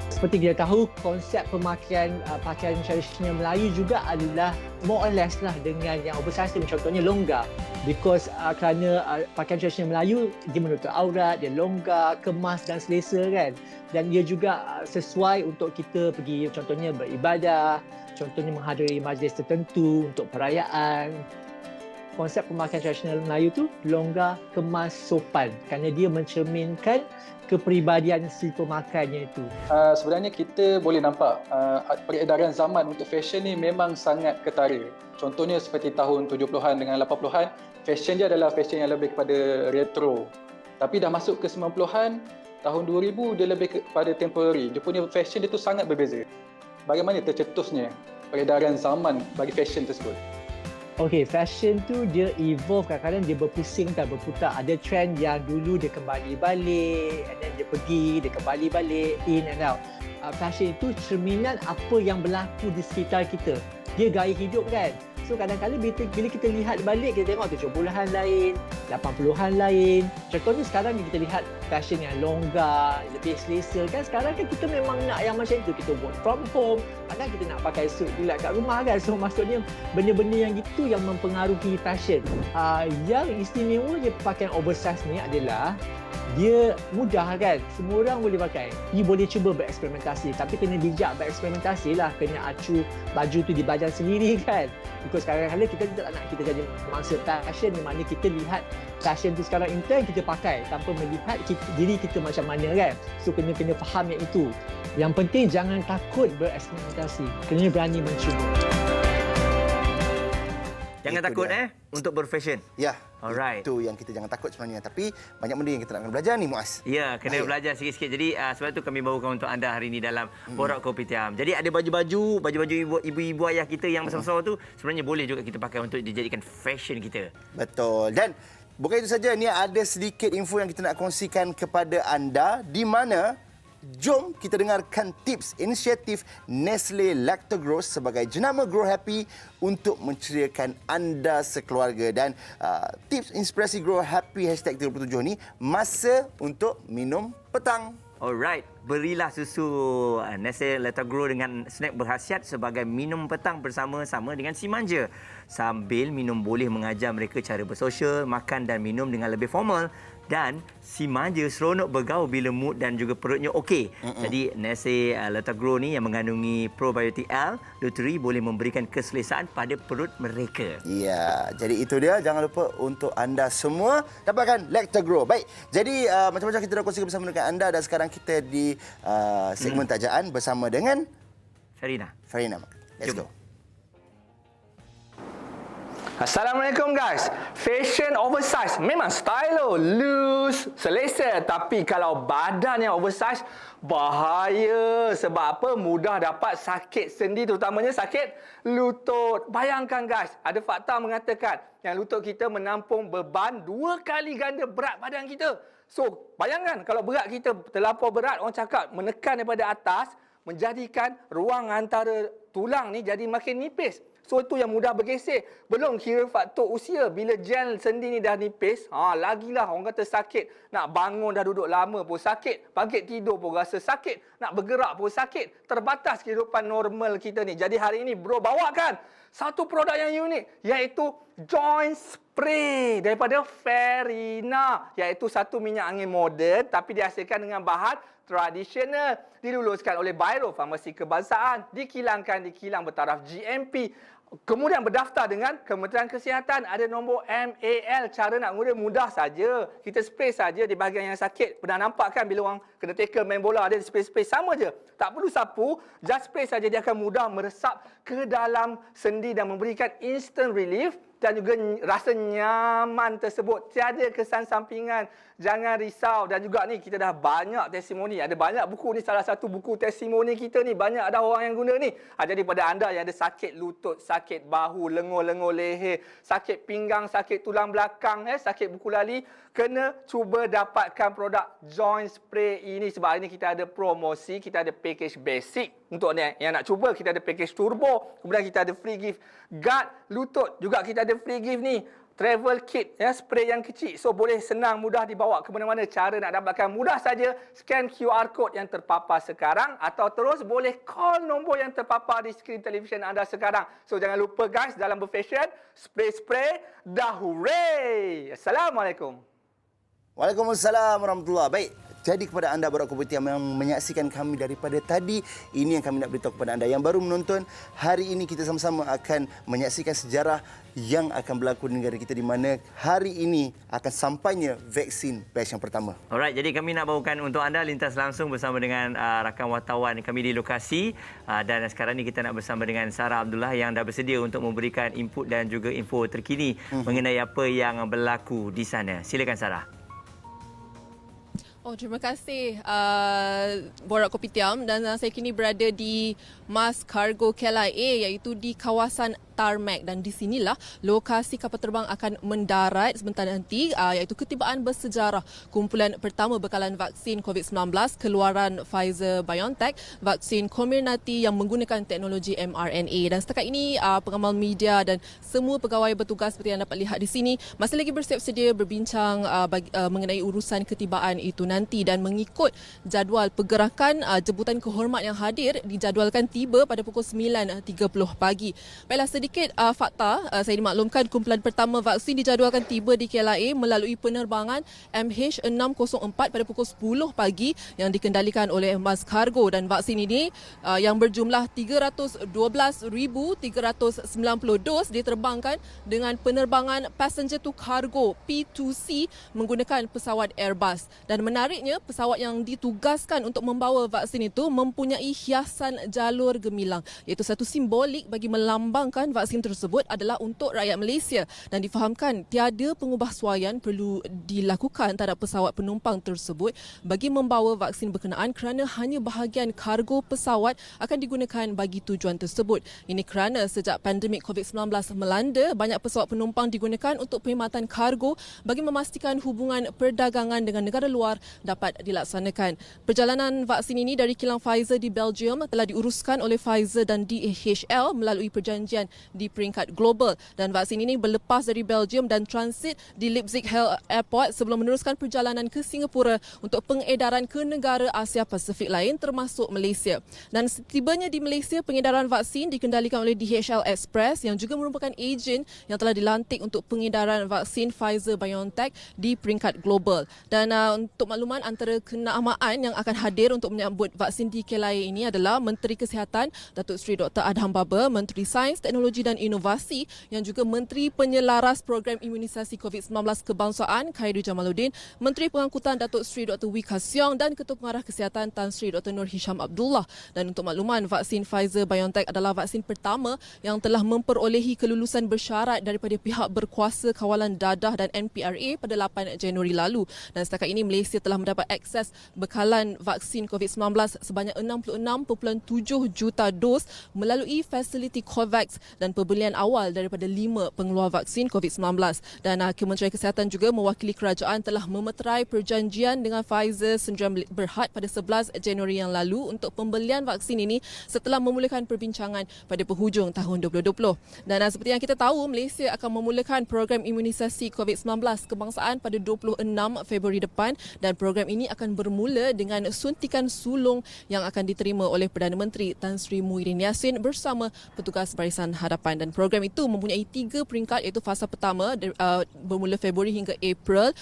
Seperti kita tahu, konsep pemakaian pakaian tradisional Melayu juga adalah more or less lah dengan yang oversize ni. Contohnya longgar. Because kerana pakaian tradisional Melayu, dia menutup aurat, dia longgar, kemas dan selesa kan. Dan ia juga sesuai untuk kita pergi contohnya beribadah, contohnya menghadiri majlis tertentu untuk perayaan. Konsep pemakaian tradisional Melayu tu longgar, kemas, sopan kerana dia mencerminkan kepribadian si pemakaiannya itu. Sebenarnya kita boleh nampak peredaran zaman untuk fashion ni memang sangat ketara. Contohnya seperti tahun 70-an dengan 80-an, fashion dia adalah fashion yang lebih kepada retro. Tapi dah masuk ke 90-an, tahun 2000 dia lebih kepada temporary. Dia punya fashion dia tu sangat berbeza. Bagaimana tercetusnya peredaran zaman bagi fashion tersebut? Okey, fashion tu dia evolve, kadang-kadang dia berpusing dan berputar. Ada trend yang dulu dia kembali balik, and then dia pergi, dia kembali balik, in and out. Fashion itu cerminan apa yang berlaku di sekitar kita. Dia gaya hidup kan. So kadang-kadang bila kita lihat balik, kita tengok 70-an lain, 80-an lain. Contohnya sekarang kita lihat fashion yang longgar, lebih selesa kan. Sekarang kan kita memang nak yang macam itu. Kita work from home, kadang kita nak pakai suit pula kat rumah kan. So maksudnya benda-benda yang gitu yang mempengaruhi fashion. Yang istimewanya pakaian oversize ni adalah dia mudah kan, semua orang boleh pakai. You boleh cuba bereksperimentasi, tapi kena bijak bereksperimentasi lah, kena acu baju tu di badan sendiri kan. Because kadang-kadang kita tak nak kita jadi mangsa fashion di mana kita lihat fashion tu sekarang in trend, kita pakai tanpa melihat diri kita macam mana kan. So kena faham yang itu. Yang penting jangan takut bereksperimentasi, kena berani mencuba. Jangan takut untuk berfashion. Ya, alright. Itu yang kita jangan takut sebenarnya. Tapi banyak benda yang kita nak belajar ni, Muaz. Ya, kena belajar sikit-sikit. Jadi sebab itu kami bawakan untuk anda hari ini dalam Borak Kopitiam. Jadi ada baju-baju ibu-ibu ayah kita yang besar-besar tu sebenarnya boleh juga kita pakai untuk dijadikan fashion kita. Betul. Dan bukan itu saja, ni ada sedikit info yang kita nak kongsikan kepada anda, di mana jom kita dengarkan tips inisiatif Nestle Lactogro sebagai jenama Grow Happy untuk menceriakan anda sekeluarga. Dan tips inspirasi Grow Happy #37 ni masa untuk minum petang. Alright, berilah susu Nestle Lactogro dengan snack berkhasiat sebagai minum petang bersama-sama dengan si manja. Sambil minum boleh mengajar mereka cara bersosial, makan dan minum dengan lebih formal. Dan si manja seronok bergaul bila mood dan juga perutnya okey. Jadi Nestle Lactogro ni yang mengandungi probiotik L, Luteri boleh memberikan keselesaan pada perut mereka. Ya, jadi itu dia. Jangan lupa untuk anda semua dapatkan Lactogro. Baik, jadi macam-macam kita dah kongsikan bersama dengan anda, dan sekarang kita di segmen tajaan bersama dengan Farina. Let's go. Assalamualaikum guys. Fashion oversize memang stylo, loose, selesa. Tapi kalau badan yang oversize, bahaya. Sebab apa? Mudah dapat sakit sendi, terutamanya sakit lutut. Bayangkan guys, ada fakta mengatakan yang lutut kita menampung beban 2 kali ganda berat badan kita. So, bayangkan kalau berat kita terlampau berat, orang cakap menekan daripada atas, menjadikan ruang antara tulang ni jadi makin nipis. So itu yang mudah bergesek. Belum kira faktor usia. Bila gel sendi ni dah nipis, lagilah orang kata sakit. Nak bangun dah duduk lama pun sakit. Bangkit tidur pun rasa sakit. Nak bergerak pun sakit. Terbatas kehidupan normal kita ni. Jadi hari ini bro bawakan satu produk yang unik, iaitu Joint Spray daripada Farina. Iaitu satu minyak angin moden tapi dihasilkan dengan bahan tradisional. Diluluskan oleh Biro Farmasi Kebangsaan. Dikilangkan di kilang bertaraf GMP. Kemudian berdaftar dengan Kementerian Kesihatan. Ada nombor MAL. Cara nak guna mudah saja. Kita spray saja di bahagian yang sakit. Pernah nampak kan bila orang kena tackle main bola, ada spray-spray, sama je. Tak perlu sapu, just spray saja, dia akan mudah meresap ke dalam sendi dan memberikan instant relief dan juga rasa nyaman tersebut. Tiada kesan sampingan. Jangan risau. Dan juga ni kita dah banyak testimoni. Ada banyak buku ni, salah satu buku testimoni kita ni. Banyak ada orang yang guna ni. Jadi pada anda yang ada sakit lutut, sakit bahu, lengur-lengur leher, sakit pinggang, sakit tulang belakang, sakit buku lali, kena cuba dapatkan produk Joint Spray ini. Sebab hari ni kita ada promosi, kita ada package basic. Untuk yang nak cuba, kita ada package turbo. Kemudian kita ada free gift guard lutut. Juga kita ada free gift ni, travel kit, spray yang kecil. So boleh senang, mudah dibawa ke mana-mana. Cara nak dapatkan mudah saja. Scan QR code yang terpapar sekarang, atau terus boleh call nombor yang terpapar di skrin televisyen anda sekarang. So jangan lupa guys, dalam berfashion, spray-spray dah hooray. Assalamualaikum. Waalaikumsalam warahmatullahi. Baik, jadi kepada anda Borak Kopitiam yang menyaksikan kami daripada tadi, ini yang kami nak beritahu kepada anda yang baru menonton. Hari ini kita sama-sama akan menyaksikan sejarah yang akan berlaku di negara kita, di mana hari ini akan sampainya vaksin batch yang pertama. Alright, jadi kami nak bawakan untuk anda lintas langsung bersama dengan rakan wartawan kami di lokasi, dan sekarang ni kita nak bersama dengan Sarah Abdullah yang dah bersedia untuk memberikan input dan juga info terkini mengenai apa yang berlaku di sana. Silakan Sarah. Terima kasih Borak Kopitiam, dan saya kini berada di Mas Cargo KLIA, iaitu di kawasan tarmac, dan di sinilah lokasi kapal terbang akan mendarat sebentar nanti, iaitu ketibaan bersejarah kumpulan pertama bekalan vaksin COVID-19 keluaran Pfizer-BioNTech, vaksin Comirnaty yang menggunakan teknologi mRNA. Dan setakat ini pengamal media dan semua pegawai bertugas seperti yang dapat lihat di sini masih lagi bersiap sedia berbincang mengenai urusan ketibaan itu nanti, dan mengikut jadual pergerakan, jemputan kehormat yang hadir dijadualkan tiba pada pukul 9.30 pagi. Baiklah, sedikit fakta saya dimaklumkan kumpulan pertama vaksin dijadualkan tiba di KLIA melalui penerbangan MH604 pada pukul 10 pagi yang dikendalikan oleh Mas Cargo, dan vaksin ini yang berjumlah 312,390 dos diterbangkan dengan penerbangan passenger to cargo P2C menggunakan pesawat Airbus. Dan menariknya, pesawat yang ditugaskan untuk membawa vaksin itu mempunyai hiasan jalur gemilang, iaitu satu simbolik bagi melambangkan vaksin tersebut adalah untuk rakyat Malaysia, dan difahamkan tiada pengubahsuaian perlu dilakukan terhadap pesawat penumpang tersebut bagi membawa vaksin berkenaan kerana hanya bahagian kargo pesawat akan digunakan bagi tujuan tersebut. Ini kerana sejak pandemik COVID-19 melanda, banyak pesawat penumpang digunakan untuk perkhidmatan kargo bagi memastikan hubungan perdagangan dengan negara luar dapat dilaksanakan. Perjalanan vaksin ini dari kilang Pfizer di Belgium telah diuruskan oleh Pfizer dan DHL melalui perjanjian di peringkat global, dan vaksin ini berlepas dari Belgium dan transit di Leipzig Airport sebelum meneruskan perjalanan ke Singapura untuk pengedaran ke negara Asia Pasifik lain termasuk Malaysia. Dan setibanya di Malaysia, pengedaran vaksin dikendalikan oleh DHL Express yang juga merupakan ejen yang telah dilantik untuk pengedaran vaksin Pfizer-BioNTech di peringkat global. Dan untuk makluman, antara kenamaan yang akan hadir untuk menyambut vaksin di KLIA ini adalah Menteri Kesihatan Datuk Seri Dr. Adham Baba, Menteri Sains, Teknologi dan Inovasi yang juga Menteri Penyelaras Program Imunisasi COVID-19 Kebangsaan Khairy Jamaluddin, Menteri Pengangkutan Datuk Seri Dr. Wee Ka Siong dan Ketua Pengarah Kesihatan Tan Sri Dr. Nur Hisham Abdullah. Dan untuk makluman, vaksin Pfizer-BioNTech adalah vaksin pertama yang telah memperolehi kelulusan bersyarat daripada pihak berkuasa kawalan dadah dan NPRA pada 8 Januari lalu. Dan setakat ini Malaysia telah mendapat akses bekalan vaksin COVID-19 sebanyak 66.7 juta dos melalui fasiliti COVAX dan pembelian awal daripada 5 pengeluar vaksin COVID-19. Dan Kementerian Kesihatan juga mewakili kerajaan telah memeterai perjanjian dengan Pfizer Sdn Bhd pada 11 Januari yang lalu untuk pembelian vaksin ini setelah memulakan perbincangan pada penghujung tahun 2020. Dan seperti yang kita tahu, Malaysia akan memulakan program imunisasi COVID-19 kebangsaan pada 26 Februari depan, dan program ini akan bermula dengan suntikan sulung yang akan diterima oleh Perdana Menteri Tan Sri Muhyiddin Yassin bersama petugas Barisan Hadapan. Dan program itu mempunyai 3 peringkat, iaitu fasa pertama bermula Februari hingga April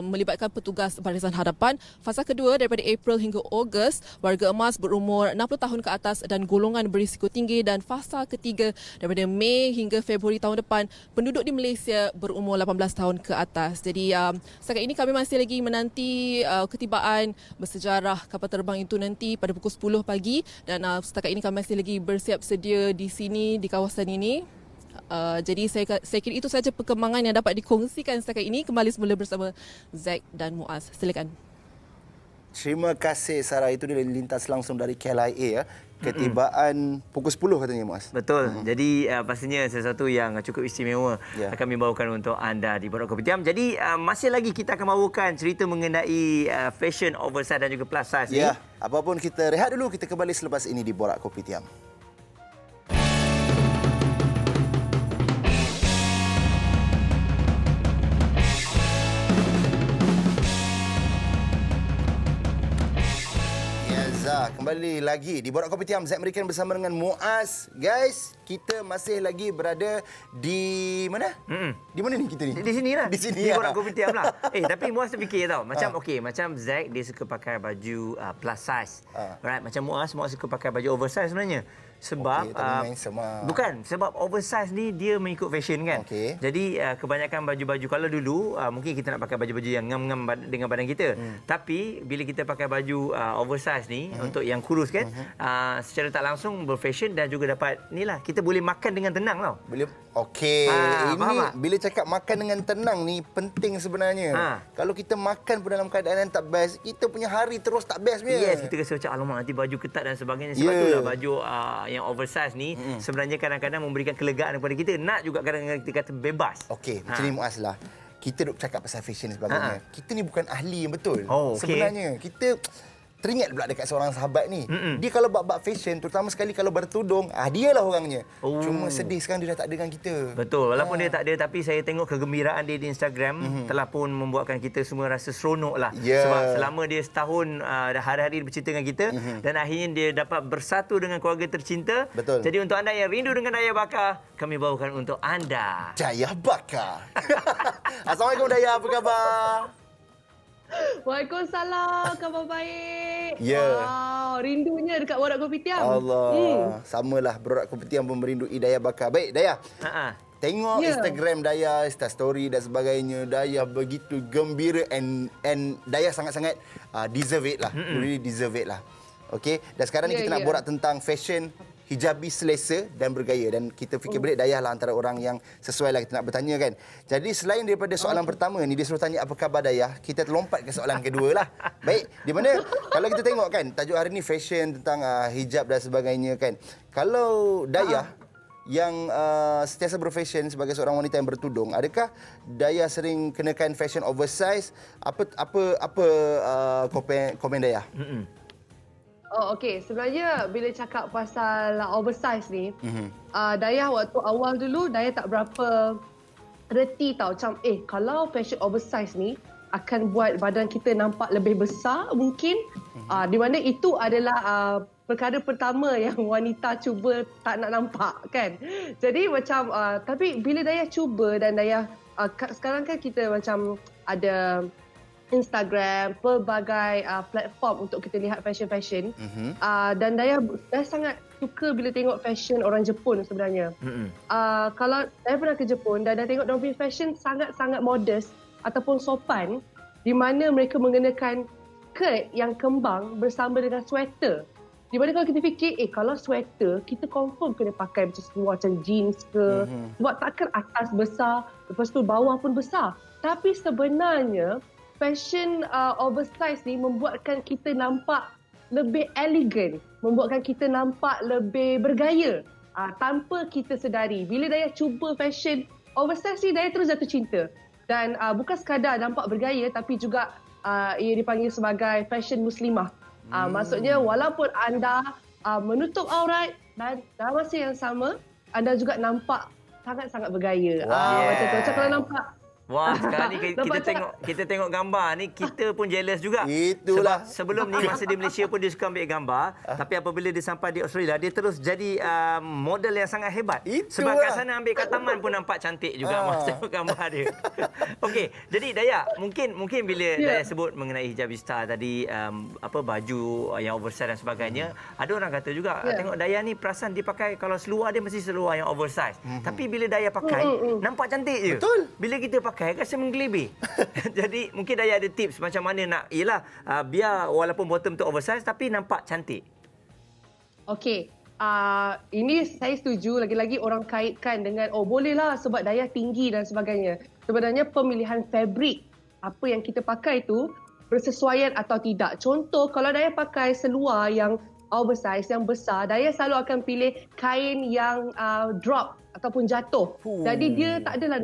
melibatkan petugas Barisan Hadapan. Fasa kedua daripada April hingga Ogos, warga emas berumur 60 tahun ke atas dan golongan berisiko tinggi, dan fasa ketiga daripada Mei hingga Februari tahun depan, penduduk di Malaysia berumur 18 tahun ke atas. Jadi setakat ini kami masih lagi menanti ketibaan bersejarah kapal terbang itu nanti pada pukul 10 pagi, dan setakat ini kami masih lagi bersiap sedia di sini, di kawasan ini. Jadi saya kira itu saja perkembangan yang dapat dikongsikan setakat ini. Kembali semula bersama Zack dan Muaz. Silakan. Terima kasih Sarah. Itu dia lintas langsung dari KLIA ya. Ketibaan pukul 10 katanya Muaz. Betul. Jadi pastinya sesuatu yang cukup istimewa akan dibawakan untuk anda di Borak Kopitiam. Jadi masih lagi kita akan bawakan cerita mengenai fashion oversize dan juga plus size ni. Ya, apapun kita rehat dulu, kita kembali selepas ini di Borak Kopitiam. Kembali lagi di Borak Kopitiam, Zack American bersama dengan Muaz. Guys, kita masih lagi berada di mana? Di mana ni kita ni? Di sini lah. Di sini di ya. Borak Kopitiam lah. Tapi Muaz terfikir tau. Macam macam Zack dia suka pakai baju plus size. Right, macam Muaz suka pakai baju oversize sebenarnya. Sebab bukan sebab oversize ni dia mengikut fashion kan. Jadi kebanyakan baju-baju kalau dulu mungkin kita nak pakai baju-baju yang ngam-ngam dengan badan kita. Tapi bila kita pakai baju oversize ni untuk yang kurus kan, secara tak langsung berfashion dan juga dapat ni lah, kita boleh makan dengan tenang tau. Boleh. Okey. Ini bila cakap makan dengan tenang ni penting sebenarnya. Kalau kita makan pun dalam keadaan yang tak best, kita punya hari terus tak best punya. Yes, kita rasa macam alamak nanti baju ketat dan sebagainya. Sebab itulah baju yang oversize ni sebenarnya kadang-kadang memberikan kelegaan kepada kita. Nak juga kadang-kadang kita kata bebas. Okey, macam ni Muaz lah. Kita duk cakap pasal fashion dan sebagainya. Kita ni bukan ahli yang betul. Okay. Sebenarnya kita teringat pula dekat seorang sahabat ni. Dia kalau bab-bab fashion, terutama sekali kalau bertudung, dialah orangnya. Cuma sedih sekarang dia dah tak ada dengan kita. Betul. Walaupun dia tak ada, tapi saya tengok kegembiraan dia di Instagram telah pun membuatkan kita semua rasa seronok lah. Sebab selama dia setahun hari-hari bercinta dengan kita dan akhirnya dia dapat bersatu dengan keluarga tercinta. Betul. Jadi untuk anda yang rindu dengan Dayah Bakar, kami bawakan untuk anda Dayah Bakar. Assalamualaikum Dayah, apa khabar? Waalaikumsalam, khabar baik. Ya. Wow, rindunya dekat Borak Kopitiam. Allah, samalah Borak Kopitiam pun merindui Dayah Bakar. Baik, Dayah. Tengok Instagram Dayah, Insta story dan sebagainya. Dayah begitu gembira and Dayah sangat-sangat deserve it lah. Really deserve it lah. Okey, dan sekarang ni kita nak borak tentang fashion hijabi selesa dan bergaya, dan kita fikir balik Dayah lah antara orang yang sesuai lah kita nak bertanya kan. Jadi selain daripada soalan pertama ni, dia suruh tanya apa khabar Dayah, kita terlompat ke soalan kedua lah. Baik, di mana kalau kita tengok kan tajuk hari ni fashion tentang hijab dan sebagainya kan. Kalau Dayah yang sentiasa berfashion sebagai seorang wanita yang bertudung, adakah Dayah sering kenakan fashion oversize? Apa komen Dayah? Oh, okey. Sebenarnya bila cakap pasal oversize ni, Dayah waktu awal dulu, Dayah tak berapa reti tau. Macam, kalau fashion oversize ni akan buat badan kita nampak lebih besar mungkin. Di mana itu adalah perkara pertama yang wanita cuba tak nak nampak kan. Jadi macam, tapi bila Dayah cuba dan Dayah, sekarang kan kita macam ada Instagram, pelbagai platform untuk kita lihat fashion-fashion. Dan Dayah sangat suka bila tengok fashion orang Jepun sebenarnya. Kalau Dayah pernah ke Jepun dan Dayah tengok mereka punya fashion sangat-sangat modest ataupun sopan, di mana mereka mengenakan skirt yang kembang bersama dengan sweater. Di mana kalau kita fikir, kalau sweater, kita confirm kena pakai macam seluar macam jeans ke. Sebab takkan atas besar, lepas tu bawah pun besar. Tapi sebenarnya, fashion oversize ni membuatkan kita nampak lebih elegan, membuatkan kita nampak lebih bergaya tanpa kita sedari. Bila Dayah cuba fashion oversize ni, Dayah terus jatuh cinta. Dan bukan sekadar nampak bergaya, tapi juga ia dipanggil sebagai fashion muslimah. Maksudnya walaupun anda menutup aurat dan dalam masa yang sama, anda juga nampak sangat-sangat bergaya. Macam tu. Macam kalau nampak, wah, sekarang ni kita tengok gambar ni, kita pun jealous juga. Itulah. Sebab sebelum ni masa di Malaysia pun dia suka ambil gambar, tapi apabila dia sampai di Australia, dia terus jadi model yang sangat hebat. Sebab kat sana ambil kat taman pun nampak cantik juga masa tengok gambar dia. Okey, jadi Dayah, mungkin bila Dayah sebut mengenai hijabista tadi, baju yang oversize dan sebagainya, ada orang kata juga tengok Dayah ni perasan dia pakai, kalau seluar dia mesti seluar yang oversize. Tapi bila Dayah pakai, nampak cantik je. Betul. Bila kita pakai rasa menggelebih. Jadi mungkin Dayah ada tips macam mana nak, biar walaupun bottom tu oversize tapi nampak cantik. Okey. Ini saya setuju, lagi-lagi orang kaitkan dengan bolehlah sebab Dayah tinggi dan sebagainya. Sebenarnya pemilihan fabrik apa yang kita pakai tu bersesuaian atau tidak. Contoh, kalau Dayah pakai seluar yang oversize, yang besar, Dayah selalu akan pilih kain yang drop ataupun jatuh. Jadi dia tak adalah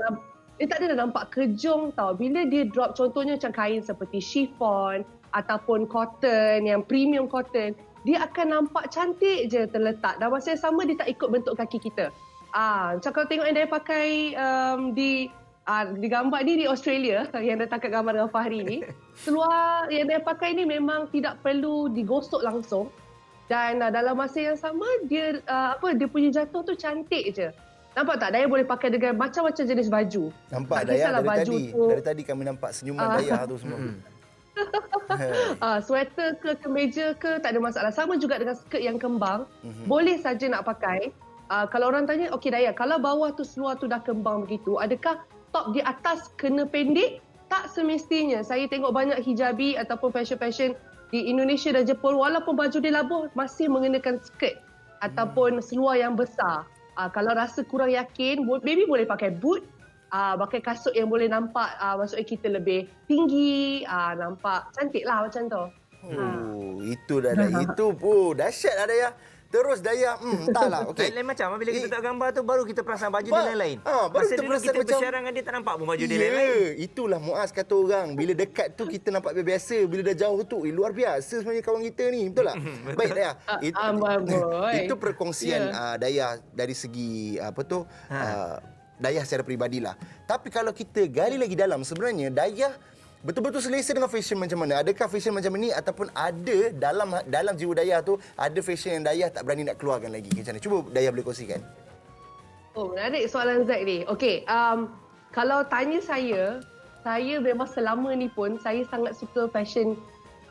nampak kejung tau. Bila dia drop, contohnya macam kain seperti chiffon ataupun cotton, yang premium cotton, dia akan nampak cantik je terletak. Dan masa yang sama, dia tak ikut bentuk kaki kita. Macam kalau tengok yang dia pakai di gambar ni di Australia, yang datang kat gambar dengan Fahri ni, seluar yang dia pakai ni memang tidak perlu digosok langsung. Dan dalam masa yang sama, dia punya jatuh tu cantik je. Nampak tak? Dayah boleh pakai dengan macam-macam jenis baju. Nampak Dayah dari tadi kami nampak senyuman Dayah tu semua. Sweater ke kemeja ke, tak ada masalah. Sama juga dengan skirt yang kembang. Boleh saja nak pakai. Kalau orang tanya, okey Dayah, kalau bawah tu seluar tu dah kembang begitu, adakah top di atas kena pendek? Tak semestinya. Saya tengok banyak hijabi ataupun fashion-fashion di Indonesia dan Jepun, walaupun baju dia labuh, masih mengenakan skirt ataupun seluar yang besar. Kalau rasa kurang yakin, maybe boleh pakai boot, pakai kasut yang boleh nampak, maksudnya kita lebih tinggi, nampak cantik lah macam tu. Itu dah. Itu dahsyat lah Dayah. Terus Daya, entahlah. Okey. Lain macam bila kita tengok gambar tu baru kita perasan baju dia lain-lain. Baru Masa kita dulu perasan kita macam bersiaran dengan dia tak nampak pun baju dia lain-lain. Itulah Muaz kata orang. Bila dekat tu kita nampak biasa. Bila dah jauh tu, luar biasa sebenarnya kawan kita ni. Betul tak? Baik Daya. Itu perkongsian Daya dari segi Daya secara peribadilah. Tapi kalau kita gali lagi dalam, sebenarnya Daya betul-betul selesa dengan fashion macam mana? Adakah fashion macam ni ataupun ada dalam jiwa Daya tu ada fashion yang Daya tak berani nak keluarkan lagi? Macam mana? Cuba Daya boleh kongsikan. Oh, menarik soalan Zack ni. Okey, kalau tanya saya memang selama ni pun saya sangat suka fashion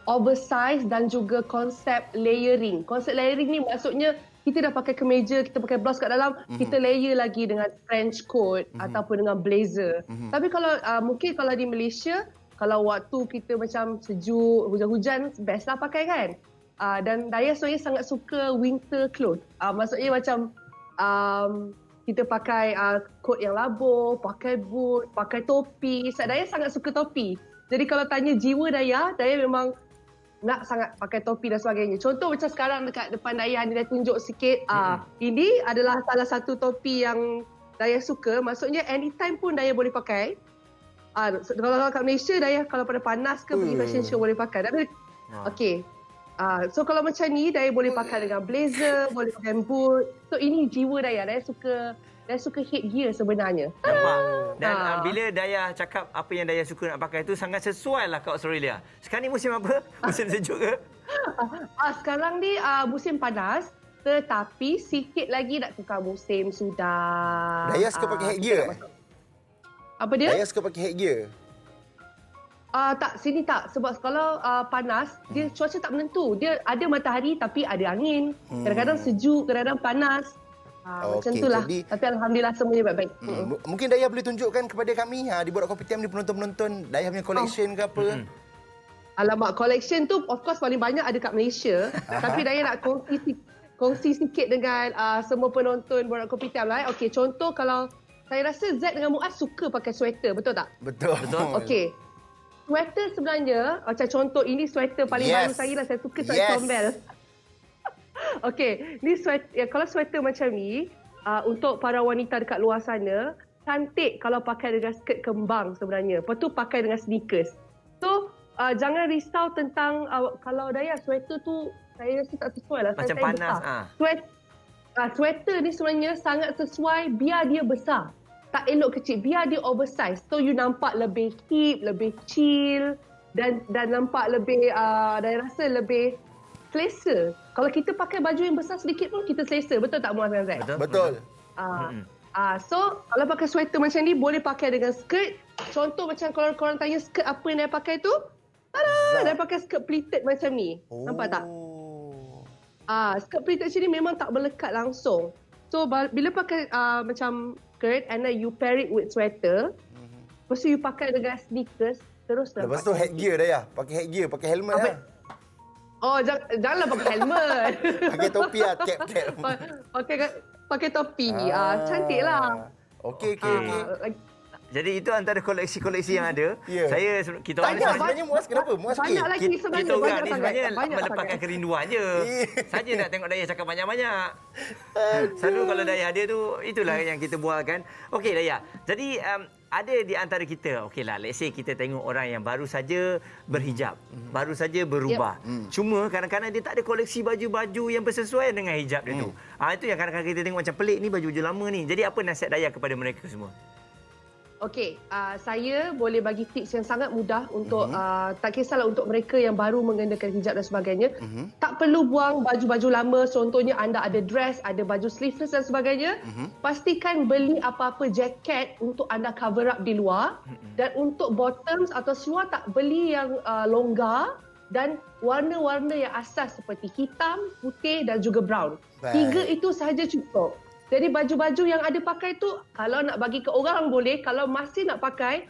oversize dan juga konsep layering. Konsep layering ni maksudnya kita dah pakai kemeja, kita pakai blouse kat dalam, kita layer lagi dengan trench coat ataupun dengan blazer. Tapi kalau mungkin kalau di Malaysia, kalau waktu kita macam sejuk, hujan-hujan, best lah pakai kan. Dan Daya sebenarnya sangat suka winter clothes. Maksudnya macam kita pakai coat yang labuh, pakai boot, pakai topi. Daya sangat suka topi. Jadi kalau tanya jiwa Daya memang nak sangat pakai topi dan sebagainya. Contoh macam sekarang dekat depan Daya ni, Daya tunjuk sikit. Ini adalah salah satu topi yang Daya suka. Maksudnya anytime pun Daya boleh pakai. Kalau kat Malaysia, Daya kalau pada panas ke pergi fashion show boleh pakai. Tapi, okey. So kalau macam ni, Daya boleh pakai dengan blazer, boleh pakai boot. So ini jiwa Daya. Daya suka headgear sebenarnya. Nampak? Dan bila Daya cakap apa yang Daya suka nak pakai tu sangat sesuai lah kat Australia. Sekarang ni musim apa? Musim sejuk ke? Sekarang ni musim panas. Tetapi sikit lagi nak tukar musim sudah. Daya suka pakai headgear? Apa dia? Daya suka pakai headgear? Tak, sini tak. Sebab kalau panas, dia cuaca tak menentu. Dia ada matahari tapi ada angin. Kadang-kadang sejuk, kadang-kadang panas. Macam itulah. Tapi Alhamdulillah semuanya baik-baik. Mungkin Daya boleh tunjukkan kepada kami di Borak Kopitiam ni, penonton-penonton, Daya punya collection ke apa? Alamak, collection tu of course paling banyak ada kat Malaysia. Tapi Daya nak kongsi sikit dengan semua penonton Borak Kopitiam lah. Okey, contoh kalau saya rasa Zack dengan Muaz suka pakai sweater, betul tak? Betul. Okey. Sweater sebenarnya, macam contoh ini sweater paling baru saya lah. Saya suka sweater Campbell. Okey, ni sweater, kalau sweater macam ni, untuk para wanita dekat luar sana, cantik kalau pakai dengan skirt kembang sebenarnya. Lepas tu pakai dengan sneakers. So, jangan risau tentang, kalau Daya sweater tu, saya rasa tak sesuai lah. Macam saya panas. Sweater ni sebenarnya sangat sesuai biar dia besar. Tak elok kecil, biar dia oversize. So you nampak lebih hip, lebih chill dan nampak lebih, Daya rasa lebih selesa. Kalau kita pakai baju yang besar sedikit pun kita selesa. Betul tak Muaz dan Zack? Betul. So kalau pakai sweater macam ni boleh pakai dengan skirt. Contoh macam kalau korang tanya skirt apa yang Daya pakai tu, Daya pakai skirt pleated macam ni. Nampak tak? Skirt pleated macam ni memang tak melekat langsung. So bila pakai macam skirt and then you pair it with sweater, lepas tu you pakai dengan sneakers, terus lepas tu headgear Daya. Pakai headgear, pakai helmet lah. Oh, janganlah pakai helmet. Pakai topi lah, cap. Pakai topi. Cantiklah. Okey. Jadi itu antara koleksi-koleksi yang ada. Kita orang sebenarnya Muaz kenapa? Muaz banyak lagi sebenarnya. Kita orang ni sebenarnya melepaskan kerinduan je. Saja nak tengok Daya cakap banyak-banyak. Selalu kalau Daya ada tu, itulah yang kita bualkan. Okey Daya, jadi ada di antara kita, okeylah, let's say kita tengok orang yang baru saja berhijab, baru saja berubah. Cuma kadang-kadang dia tak ada koleksi baju-baju yang bersesuaian dengan hijab dia tu. Itu yang kadang-kadang kita tengok macam pelik ni, baju-baju lama ni. Jadi apa nasihat Daya kepada mereka semua? Okey, saya boleh bagi tips yang sangat mudah untuk tak kisahlah untuk mereka yang baru mengenakan hijab dan sebagainya. Tak perlu buang baju-baju lama. Contohnya anda ada dress, ada baju sleeveless dan sebagainya. Pastikan beli apa-apa jaket untuk anda cover up di luar. Dan untuk bottoms atau seluar tak beli yang longgar dan warna-warna yang asas seperti hitam, putih dan juga brown. 3 itu sahaja cukup. Jadi baju-baju yang ada pakai tu, kalau nak bagi ke orang boleh, kalau masih nak pakai,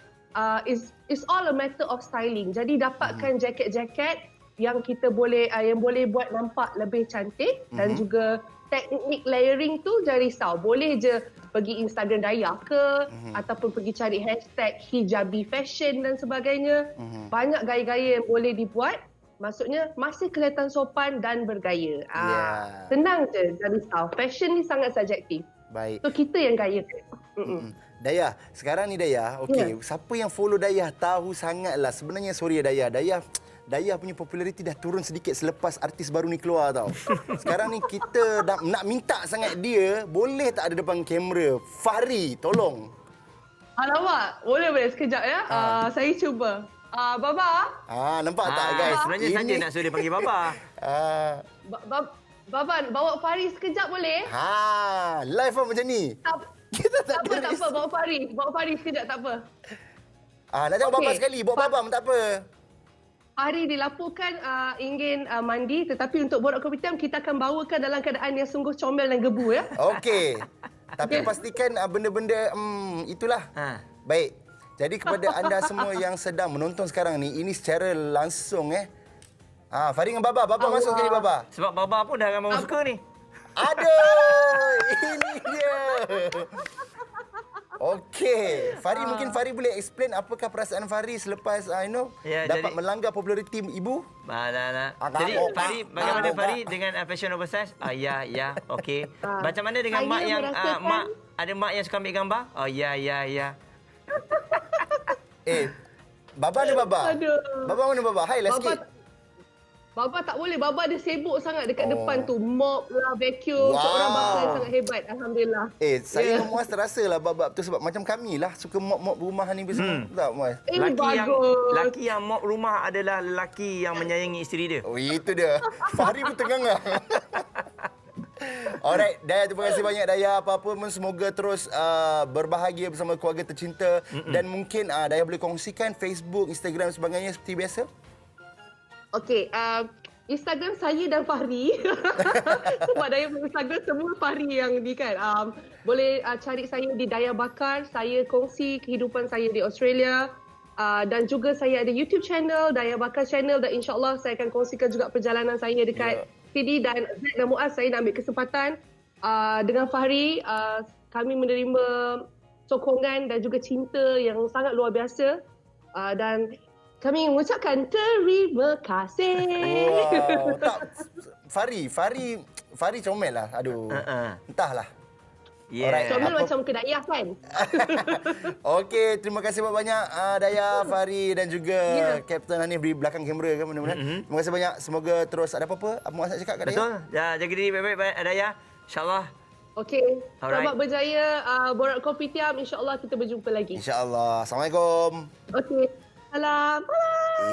it's all a matter of styling. Jadi dapatkan jaket-jaket yang kita boleh, yang boleh buat nampak lebih cantik dan juga teknik layering tu jangan risau. Boleh je pergi Instagram Daya ke, ataupun pergi cari hashtag hijabi fashion dan sebagainya. Banyak gaya-gaya yang boleh dibuat. maksudnya masih kelihatan sopan dan bergaya. Senang je dari style. Fashion ni sangat subjektif. Baik. So kita yang gaya. Dayah, sekarang ni Dayah, okey, siapa yang follow Dayah tahu sangatlah sebenarnya sorry Dayah punya populariti dah turun sedikit selepas artis baru ni keluar tau. Sekarang ni kita nak minta sangat dia, boleh tak ada depan kamera? Fahri, tolong. Alamak, boleh sekejap ya. Saya cuba. Baba. Nampak tak guys? Sebenarnya saja nak suruh dia panggil Baba. Baba, bawa Fahri sekejap boleh? Live pun macam ni. Kita tak apa. Bawa Fahri sekejap, tak apa. Nak tengok Baba sekali. Bawa Baba pun tak apa. Fahri dilaporkan ingin mandi, tetapi untuk Borak Kopitiam kita akan bawakan dalam keadaan yang sungguh comel dan gebu ya. Okey. Tapi pastikan benda-benda itulah. Baik. Jadi kepada anda semua yang sedang menonton sekarang ni, ini secara langsung Fahri dengan Baba masuk sekali Baba. Sebab Baba pun dah ramai orang suka ni. Aduh, ini dia. Okey, mungkin Fahri boleh explain apakah perasaan Fahri selepas dapat melanggar populariti ibu? Jadi Fahri, bagaimana Fahri dengan fashion oversize? Ya, okey. Macam mana dengan mak yang ada mak yang suka ambil gambar? Ya. Baba ada Baba. Aduh. Baba mana Baba? Hai lah sikit. Baba tak boleh. Baba dia sibuk sangat dekat depan tu. Mop lah, vacuum. Seorang bapa yang sangat hebat. Alhamdulillah. Saya dengan Muaz terasa lah Baba tu sebab macam kami lah suka mop rumah ni bersama. Tak Muaz? Lelaki yang mop rumah adalah lelaki yang menyayangi isteri dia. Itu dia. Fahri pun terngangah. Alright, Dayah, terima kasih banyak Dayah. Apa-apa pun semoga terus berbahagia bersama keluarga tercinta. Dan mungkin Dayah boleh kongsikan Facebook, Instagram sebagainya seperti biasa. Okey, Instagram saya dan Fahri. Sebab Dayah punya Instagram semua Fahri yang ni kan. Boleh cari saya di Dayah Bakar. Saya kongsi kehidupan saya di Australia. Dan juga saya ada YouTube channel, Dayah Bakar channel. Dan insyaAllah saya akan kongsikan juga perjalanan saya dekat Sydney dan Zaid dan Muaz. Saya nak ambil kesempatan dengan Fahri. Kami menerima sokongan dan juga cinta yang sangat luar biasa. Dan kami mengucapkan terima kasih. Wow, tak. Fahri comel lah. Aduh. Entahlah. Comel macam kedayah kan? Okey, terima kasih banyak Dayah, Fahri dan juga Kapten Hanif di belakang kamera kan mudah-mudahan. Terima kasih banyak. Semoga terus ada apa-apa Muaz nak cakap kat Dayah. Betul. Jaga diri baik-baik Dayah. InsyaAllah. Okey. Selamat berjaya Borak Kopitiam. InsyaAllah kita berjumpa lagi. InsyaAllah. Assalamualaikum. Okey. Salam.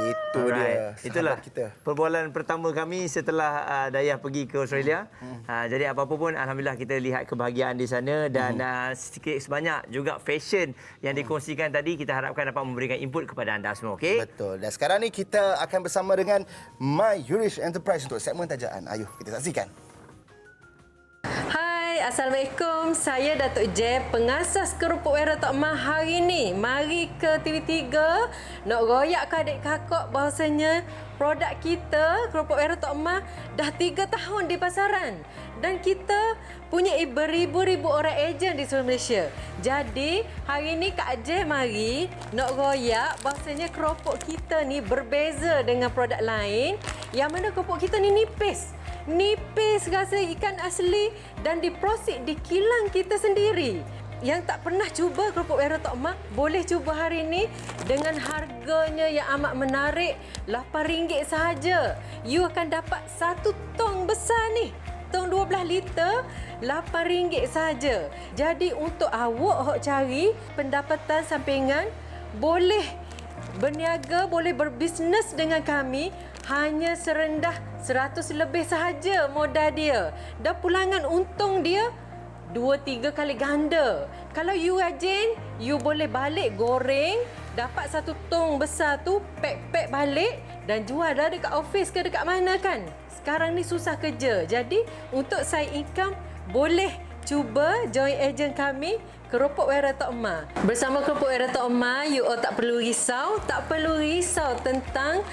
Itu dia. Itulah kita. Perbualan pertama kami setelah Dayah pergi ke Australia. Jadi apa-apa pun alhamdulillah kita lihat kebahagiaan di sana dan sedikit sebanyak juga fashion yang dikongsikan tadi kita harapkan dapat memberikan input kepada anda semua, okey? Betul. Dan sekarang ni kita akan bersama dengan My Yurish Enterprise untuk segmen tajaan. Ayuh kita saksikan. Assalamualaikum. Saya Datuk J, pengasas kerupuk Wera Tok Mah hari ini. Mari ke TV3 nak royak ke adik kakak bahawasanya produk kita, kerupuk Wera Tok Mah, dah 3 tahun di pasaran. Dan kita punya beribu-ribu orang ejen di seluruh Malaysia. Jadi, hari ini Kak J mari nak royak bahawasanya kerupuk kita ni berbeza dengan produk lain. Yang mana kerupuk kita ni nipis. Nipis rasa ikan asli dan diproses di kilang kita sendiri. Yang tak pernah cuba kerupuk Wera Tok Mah boleh cuba hari ini dengan harganya yang amat menarik, RM8 sahaja. You akan dapat 1 tong besar ni. Tong 12 liter, RM8 sahaja. Jadi untuk awak cari pendapatan sampingan, boleh berniaga, boleh berbisnes dengan kami. Hanya serendah 100 lebih sahaja modal dia. Dan pulangan untung dia 2-3 kali ganda. Kalau you rajin, you boleh balik goreng, dapat 1 tong besar tu, pack balik dan jual dah dekat office ke dekat mana kan. Sekarang ni susah kerja. Jadi untuk side income, boleh cuba join ejen kami, Kerupuk Wera Tok Mah. Bersama Kerupuk Wera Tok Mah, you all tak perlu risau. Tak perlu risau tentang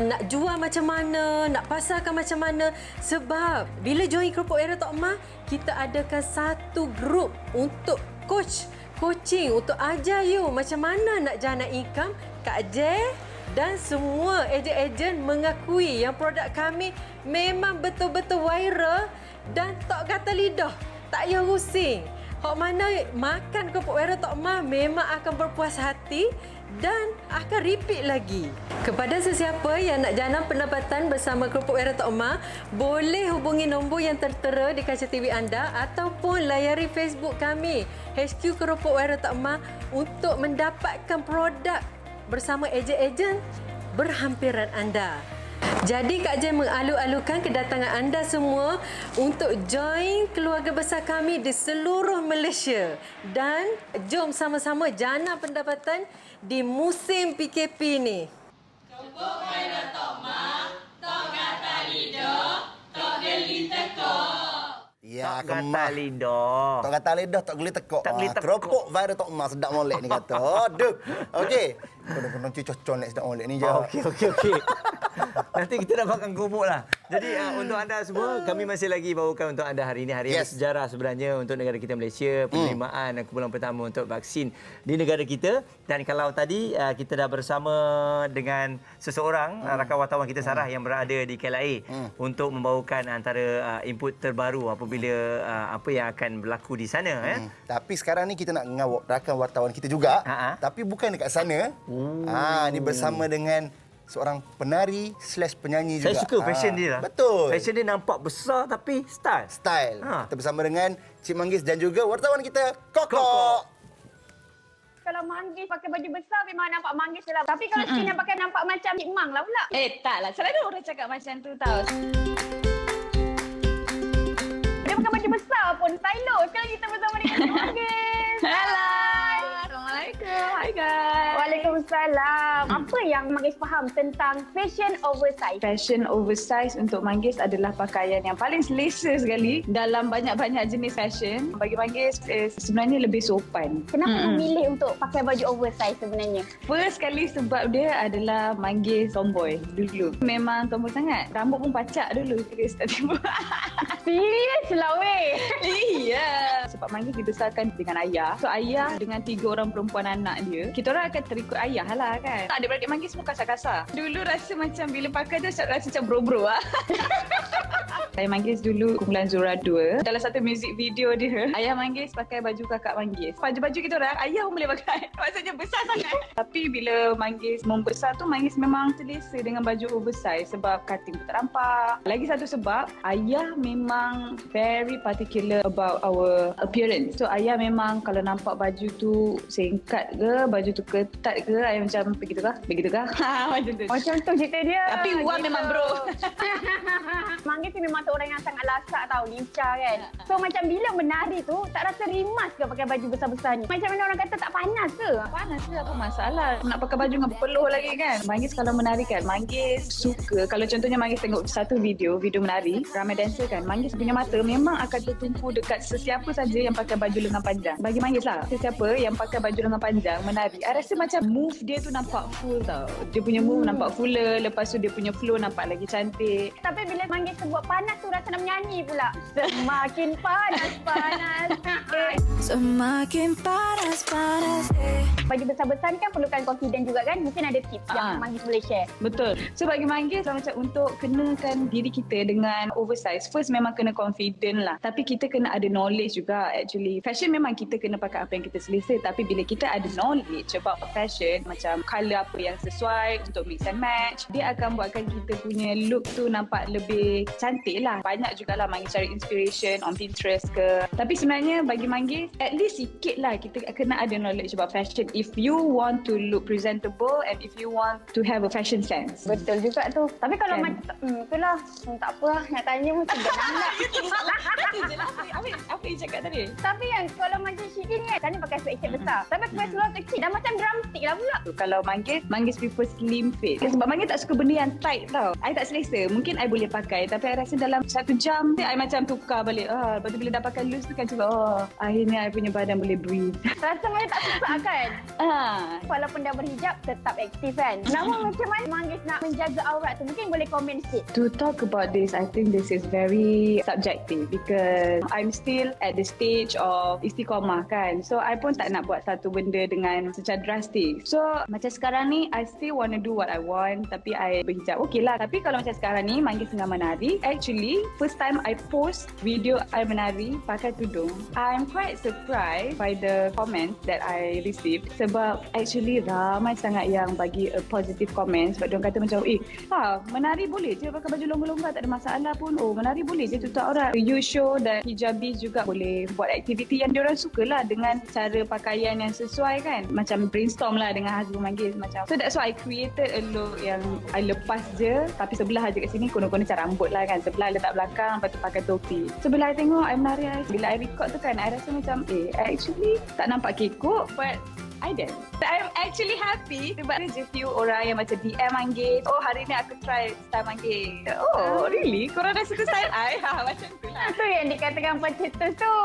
nak jual macam mana, nak pasarkan macam mana. Sebab bila join Kerupuk Wera Tok Mah, kita adakan satu grup untuk coaching, untuk ajar you macam mana nak jana income. Kak J, dan semua ejen-ejen mengakui yang produk kami memang betul-betul viral dan tak kata lidah, tak payah rusing. Hak mana makan kerupuk wera Tok Mah memang akan berpuas hati dan akan repeat lagi. Kepada sesiapa yang nak jana pendapatan bersama kerupuk wera Tok Mah, boleh hubungi nombor yang tertera di kaca TV anda ataupun layari Facebook kami HQ Kerupuk Wera Tok Mah untuk mendapatkan produk bersama ejen-ejen berhampiran anda. Jadi Kak Jen mengalu-alukan kedatangan anda semua untuk join keluarga besar kami di seluruh Malaysia. Dan jom sama-sama jana pendapatan di musim PKP ni. Kerupuk Wera Tok Mah, tok kata lidah, tok geli tekok. Ya, tak kata lidah. Tak kata lidah, tak geli tekok. Tak geli tekok. Kerupuk Wera Tok Mah sedap molek ni kata. Aduh. Okey. Kena cucuk nak sedap molek ni je. Okey. Nanti kita dapatkan kerupuk lah. Jadi untuk anda semua, kami masih lagi bawakan untuk anda hari ini. Hari yang bersejarah sebenarnya untuk negara kita Malaysia. Penerimaan kumpulan pertama untuk vaksin di negara kita. Dan kalau tadi kita dah bersama dengan seseorang, rakan wartawan kita Sarah yang berada di KLIA untuk membawakan antara input terbaru apabila apa yang akan berlaku di sana. Tapi sekarang ni kita nak dengan rakan wartawan kita juga. Tapi bukan dekat sana. Ni bersama dengan seorang penari / penyanyi juga. Saya suka fashion dia lah. Betul. Fashion dia nampak besar tapi style. Kita bersama dengan Cik Manggis dan juga wartawan kita Koko. Kalau Manggis pakai baju besar memang nampak Manggis je lah. Tapi kalau Cina pakai nampak macam Cik Mang lah pula. Taklah. Selalu orang cakap macam tu tau. Dia pakai baju besar pun stylo. Sekarang kita bersama dengan Cik Manggis. Hello. Assalamualaikum. Hai guys. Waalaikumsalam. Apa yang Manggis faham tentang fashion oversize? Fashion oversize untuk Manggis adalah pakaian yang paling selesa sekali dalam banyak-banyak jenis fashion. Bagi Manggis sebenarnya lebih sopan. Kenapa memilih untuk pakai baju oversize sebenarnya? First sekali sebab dia adalah Manggis tomboy dulu. Memang tomboy sangat. Rambut pun pacak dulu ketika start tiba. Serius lah weh. Iya. Sebab Manggis dibesarkan dengan ayah. So ayah dengan 3 orang perempuan anak dia, kita orang akan terikut ayah lah kan. Adik-beradik Manggis semua kasar-kasar. Dulu rasa macam bila pakai tu rasa macam bro-bro lah. Saya Manggis dulu kumpulan Zura 2. Dalam satu music video dia, ayah Manggis pakai baju kakak Manggis. Baju-baju kita orang, ayah pun boleh pakai. Maksudnya besar sangat. Tapi bila Manggis membesar tu, Manggis memang selesa dengan baju oversize sebab cutting tu tak nampak. Lagi satu sebab, ayah memang very particular about our appearance. So ayah memang kalau nampak baju tu singkat ke, baju tu ketat ke, ayah macam begitukah? Macam tu. Macam tu cerita dia. Tapi Wan gitu. Memang bro. Manggis ni memang orang yang sangat lasak tau, lincah kan. So macam bila menari tu, tak rasa rimas ke pakai baju besar-besar ni? Macam mana orang kata tak panas ke? Panas ke, apa masalah? Nak pakai baju dengan berpeluh lagi kan? Manggis kalau menari kan, Manggis suka. Kalau contohnya Manggis tengok satu video menari, ramai dancer kan, Manggis punya mata memang akan tertumpu dekat sesiapa saja yang pakai baju lengan panjang. Bagi Manggis lah, sesiapa yang pakai baju lengan panjang menari, I rasa macam move dia tu nampak full tau. Dia punya move nampak fuller, lepas tu dia punya flow nampak lagi cantik. Tapi bila Manggis sebut panas tu rasa nak menyanyi pula. Semakin panas. Semakin panas. Baju besar-besar ni kan perlukan confident juga kan? Mungkin ada tips yang Manggis boleh share. Betul. So bagi Manggis macam untuk kenakan diri kita dengan oversize, first memang kena confident lah. Tapi kita kena ada knowledge juga actually. Fashion memang kita kena pakai apa yang kita selesa, tapi bila kita ada knowledge about fashion, macam colour apa yang sesuai untuk mix and match, dia akan buatkan kita punya look tu nampak lebih cantik lah. Banyak jugalah Manggis cari inspiration on Pinterest ke. Tapi sebenarnya bagi Manggis, at least sikit lah kita kena ada knowledge about fashion if you want to look presentable and if you want to have a fashion sense. Betul juga tu. Tapi kalau macam itulah, tak apa lah nak tanya pun tidak nak. Apa yang cakap tadi? Tapi kan kalau macam Shikin kan, tadi pakai sweatshirt besar. Tapi pakai seluar kecil dah macam drumstick lah pula. Kalau Manggis prefer slim fit. Sebab Manggis tak suka benda yang tight tau. I tak selesa. Mungkin I boleh pakai, tapi I rasa dalam 1 jam I macam tukar balik. Lepas tu bila dah pakai loose tu kan cakap, akhirnya I punya badan boleh breathe. Rasa macam tak susah kan? Walaupun dah berhijab, tetap aktif kan? Namun macam mana Manggis nak menjaga aurat tu? Mungkin boleh komen sikit. To talk about this, I think this is very subjective because I'm still at the stage of istiqamah kan. kan. So I pun tak nak buat satu benda dengan secara drastik. So macam sekarang ni I still want to do what I want, tapi I berhijab. Okay lah. Tapi kalau macam sekarang ni Manggis tengah menari, actually first time I post video I menari pakai tudung, I'm quite surprised by the comments that I received. Sebab actually ramai sangat yang bagi a positive comment. Sebab diorang kata macam menari boleh je pakai baju longgar-longgar, tak ada masalah pun. Oh, menari boleh je tutup aurat. You show dan hijabis juga boleh buat aktiviti yang diorang suka lah dengan cara pakaian yang sesuai kan. Macam brainstorm lah dengan husband Manggis macam. So that's why I created a look yang I lepas je, tapi sebelah aja kat sini konon-konon cara rambut lah kan. Sebelah letak belakang, lepas tu pakai topi. So bila I tengok I menari, bila I record tu kan, I rasa macam actually tak nampak kekok, but I dance. I'm actually happy sebab ada je few orang yang macam DM Manggis, oh hari ni aku try style Manggis. Oh really? Korang dah suka style I? Macam tu lah. Itu yang dikatakan pencetus tu.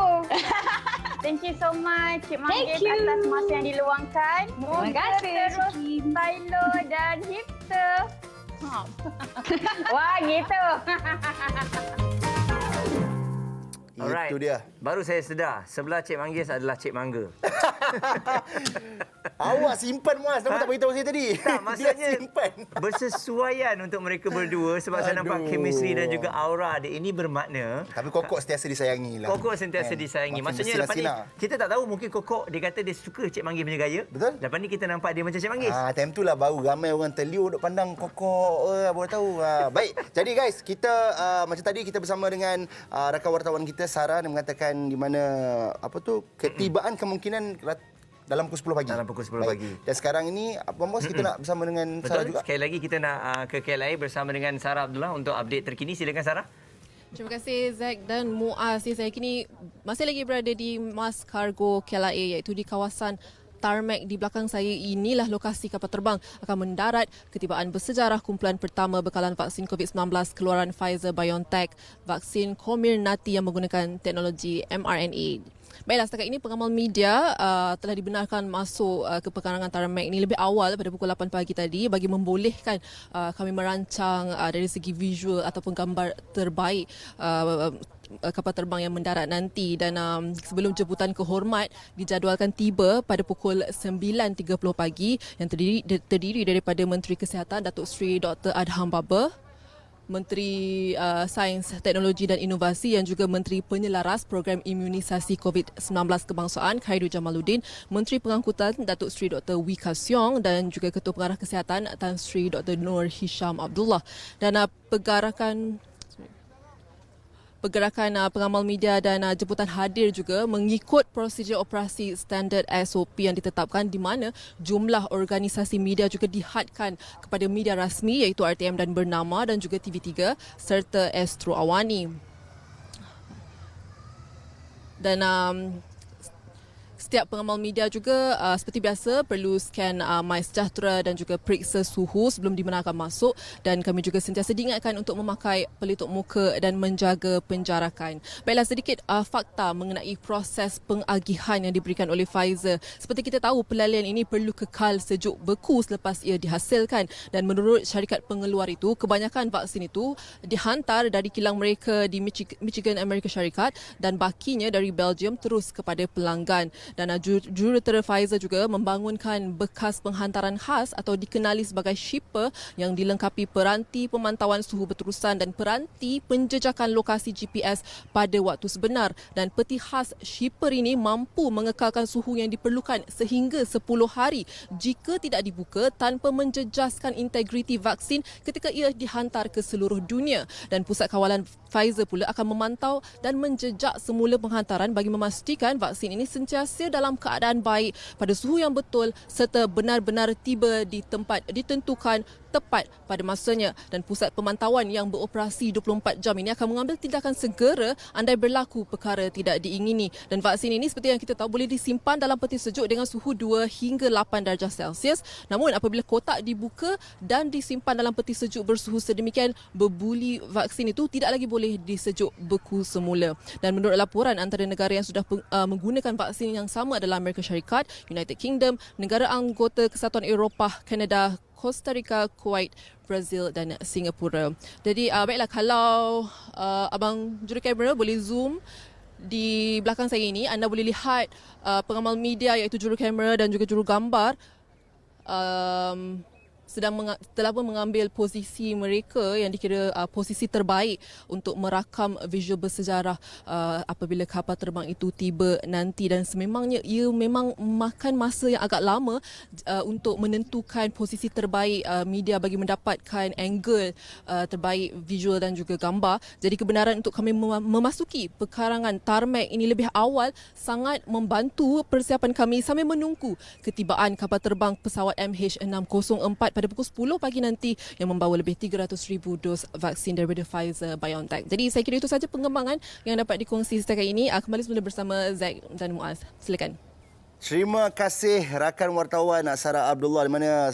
Thank you so much Cik Manggis atas masa yang diluangkan. Terima kasih. Terus stylo dan hipster. Wah gitu. Alright. Itu dia. Baru saya sedar, sebelah Cik Manggis adalah Cik Mangga. Awak simpan Muaz, kenapa tak beritahu saya tadi? Tak, maksudnya simpan. bersesuaian untuk mereka berdua sebab saya nampak chemistry dan juga aura dia. Ini bermakna tapi Kokok sentiasa disayangi lah. Kokok sentiasa disayangi. Maksudnya lepas ni kita tak tahu, mungkin Kokok dia kata dia suka Cik Manggis punya gaya. Betul. Lepas ni kita nampak dia macam Cik Manggis. Time tu lah baru ramai orang terliur duk pandang Kokok. Baru tahu. Baik. Jadi guys, kita macam tadi kita bersama dengan rakan wartawan kita Sarah yang mengatakan di mana ketibaan kemungkinan dalam pukul 10 pagi. Dalam pukul 10 pagi. Dan sekarang ini Abang Bos kita nak bersama dengan Sarah juga. Sekali lagi kita nak ke KLIA bersama dengan Sarah Abdullah untuk update terkini. Silakan Sarah. Terima kasih Zack dan Muaz. Saya kini masih lagi berada di Mas Cargo KLIA, iaitu di kawasan tarmac di belakang saya. Inilah lokasi kapal terbang akan mendarat. Ketibaan bersejarah kumpulan pertama bekalan vaksin COVID-19 keluaran Pfizer-BioNTech, vaksin Comirnaty yang menggunakan teknologi mRNA. Baiklah, setakat ini pengamal media telah dibenarkan masuk ke pekarangan tarmac ini lebih awal pada pukul 8 pagi tadi bagi membolehkan kami merancang dari segi visual ataupun gambar terbaik kapal terbang yang mendarat nanti. Dan sebelum jemputan kehormat dijadualkan tiba pada pukul 9.30 pagi yang terdiri daripada Menteri Kesihatan Datuk Seri Dr. Adham Baba, Menteri Sains, Teknologi dan Inovasi yang juga Menteri Penyelaras Program Imunisasi COVID-19 Kebangsaan Khairu Jamaluddin, Menteri Pengangkutan Datuk Seri Dr. Wee Ka Siong dan juga Ketua Pengarah Kesihatan Tan Sri Dr. Nur Hisham Abdullah. Dan Pergerakan pengamal media dan jemputan hadir juga mengikut prosedur operasi standard SOP yang ditetapkan, di mana jumlah organisasi media juga dihadkan kepada media rasmi iaitu RTM dan Bernama dan juga TV3 serta Astro Awani. Dan setiap pengamal media juga seperti biasa perlu scan MySejahtera dan juga periksa suhu sebelum dibenarkan masuk, dan kami juga sentiasa diingatkan untuk memakai pelitup muka dan menjaga penjarakan. Baiklah, sedikit fakta mengenai proses pengagihan yang diberikan oleh Pfizer. Seperti kita tahu, pelalian ini perlu kekal sejuk beku selepas ia dihasilkan, dan menurut syarikat pengeluar itu, kebanyakan vaksin itu dihantar dari kilang mereka di Michigan, Amerika Syarikat, dan bakinya dari Belgium terus kepada pelanggan. Dan jurutera Pfizer juga membangunkan bekas penghantaran khas atau dikenali sebagai shipper yang dilengkapi peranti pemantauan suhu berterusan dan peranti penjejakan lokasi GPS pada waktu sebenar. Dan peti khas shipper ini mampu mengekalkan suhu yang diperlukan sehingga 10 hari jika tidak dibuka tanpa menjejaskan integriti vaksin ketika ia dihantar ke seluruh dunia. Dan pusat kawalan Pfizer pula akan memantau dan menjejak semula penghantaran bagi memastikan vaksin ini sentiasa dalam keadaan baik pada suhu yang betul serta benar-benar tiba di tempat ditentukan tepat pada masanya. Dan pusat pemantauan yang beroperasi 24 jam ini akan mengambil tindakan segera andai berlaku perkara tidak diingini. Dan vaksin ini seperti yang kita tahu boleh disimpan dalam peti sejuk dengan suhu 2 hingga 8 darjah Celsius. Namun apabila kotak dibuka dan disimpan dalam peti sejuk bersuhu sedemikian, berbuli vaksin itu tidak lagi boleh disejuk beku semula. Dan menurut laporan, antara negara yang sudah menggunakan vaksin yang sama adalah Amerika Syarikat, United Kingdom, negara anggota Kesatuan Eropah, Kanada, Costa Rica, Kuwait, Brazil dan Singapura. Jadi baiklah, kalau abang jurukamera boleh zoom di belakang saya ini anda boleh lihat pengamal media iaitu juru kamera dan juga juru gambar telah pun mengambil posisi mereka yang dikira posisi terbaik untuk merakam visual bersejarah apabila kapal terbang itu tiba nanti, dan sememangnya ia memang makan masa yang agak lama untuk menentukan posisi terbaik media bagi mendapatkan angle terbaik visual dan juga gambar. Jadi kebenaran untuk kami memasuki pekarangan tarmac ini lebih awal sangat membantu persiapan kami sambil menunggu ketibaan kapal terbang pesawat MH604 pada pukul 10 pagi nanti yang membawa lebih 300,000 dos vaksin daripada Pfizer BioNTech. Jadi saya kira itu saja pengembangan yang dapat dikongsi setakat ini. Kembali semula bersama Zack dan Muaz. Silakan. Terima kasih rakan wartawan Sarah Abdullah, di mana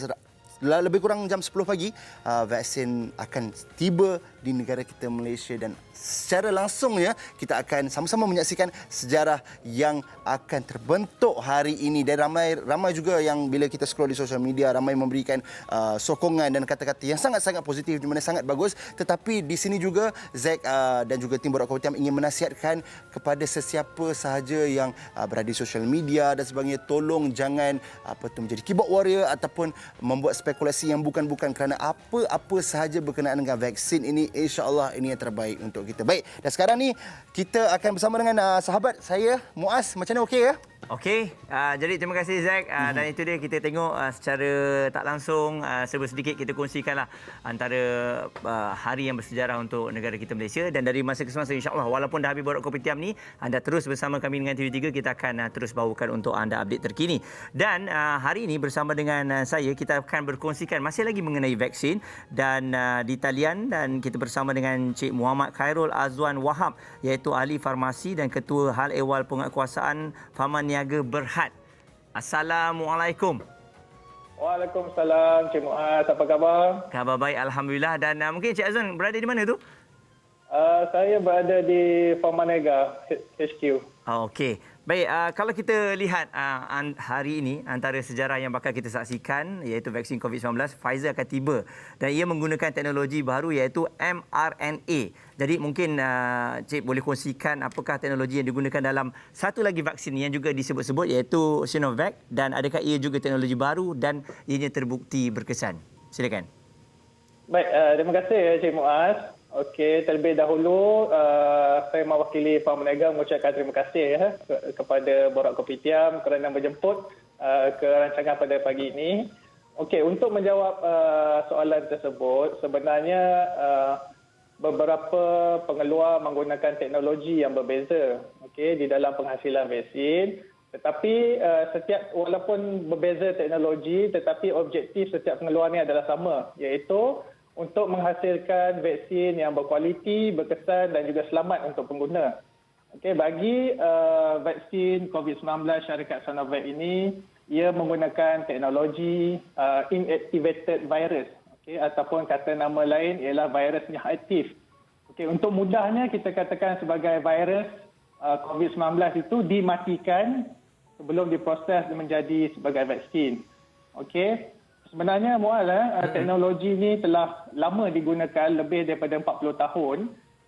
lebih kurang jam 10 pagi vaksin akan tiba di negara kita Malaysia, dan secara langsung kita akan sama-sama menyaksikan sejarah yang akan terbentuk hari ini. Dan ramai juga yang bila kita scroll di sosial media, ramai memberikan sokongan dan kata-kata yang sangat-sangat positif, di mana sangat bagus. Tetapi di sini juga Zack dan juga tim Borak Kopitiam ingin menasihatkan kepada sesiapa sahaja yang berada di sosial media dan sebagainya, tolong jangan menjadi keyboard warrior ataupun membuat spekulasi yang bukan-bukan, kerana apa sahaja berkenaan dengan vaksin ini, insya-Allah ini yang terbaik untuk kita. Baik, dan sekarang ni kita akan bersama dengan sahabat saya Muaz. Macam mana, okey ya? Okey, jadi terima kasih Zack. Dan itu dia, kita tengok secara tak langsung, serba sedikit kita kongsikanlah antara hari yang bersejarah untuk negara kita Malaysia. Dan dari masa ke semasa, insya-Allah walaupun dah habis Borak Kopitiam ni, anda terus bersama kami dengan TV3, kita akan terus bawakan untuk anda update terkini. Dan hari ini bersama dengan saya, kita akan berkongsikan masih lagi mengenai vaksin dan di talian, dan kita bersama dengan Cik Muhammad Khairul Azwan Wahab, iaitu ahli farmasi dan ketua hal ehwal penguatkuasaan Faman Niaga Berhad. Assalamualaikum. Waalaikumsalam, Cik Muaz. Apa khabar? Khabar baik, alhamdulillah. Dan mungkin Cik Azwan berada di mana tu? Saya berada di Famanega HQ. Okey. Baik, kalau kita lihat hari ini, antara sejarah yang bakal kita saksikan iaitu vaksin COVID-19, Pfizer akan tiba dan ia menggunakan teknologi baru iaitu mRNA. Jadi mungkin Cik boleh kongsikan apakah teknologi yang digunakan dalam satu lagi vaksin yang juga disebut-sebut iaitu Sinovac, dan adakah ia juga teknologi baru dan ianya terbukti berkesan? Silakan. Baik, terima kasih Cik Muaz. Okey, terlebih dahulu saya mewakili Famanega mengucapkan terima kasih kepada Borak Kopitiam kerana menjemput ke rancangan pada pagi ini. Okey, untuk menjawab soalan tersebut, sebenarnya beberapa pengeluar menggunakan teknologi yang berbeza di dalam penghasilan vaksin. Tetapi walaupun berbeza teknologi, tetapi objektif setiap pengeluar ini adalah sama, iaitu untuk menghasilkan vaksin yang berkualiti, berkesan dan juga selamat untuk pengguna. Okey, bagi vaksin COVID-19 syarikat Sinovac ini, ia menggunakan teknologi inactivated virus, ataupun kata nama lain ialah virus yang aktif. Okey, untuk mudahnya kita katakan sebagai virus COVID-19 itu dimatikan sebelum diproses menjadi sebagai vaksin. Okey. Sebenarnya Muaz, teknologi ini telah lama digunakan, lebih daripada 40 tahun.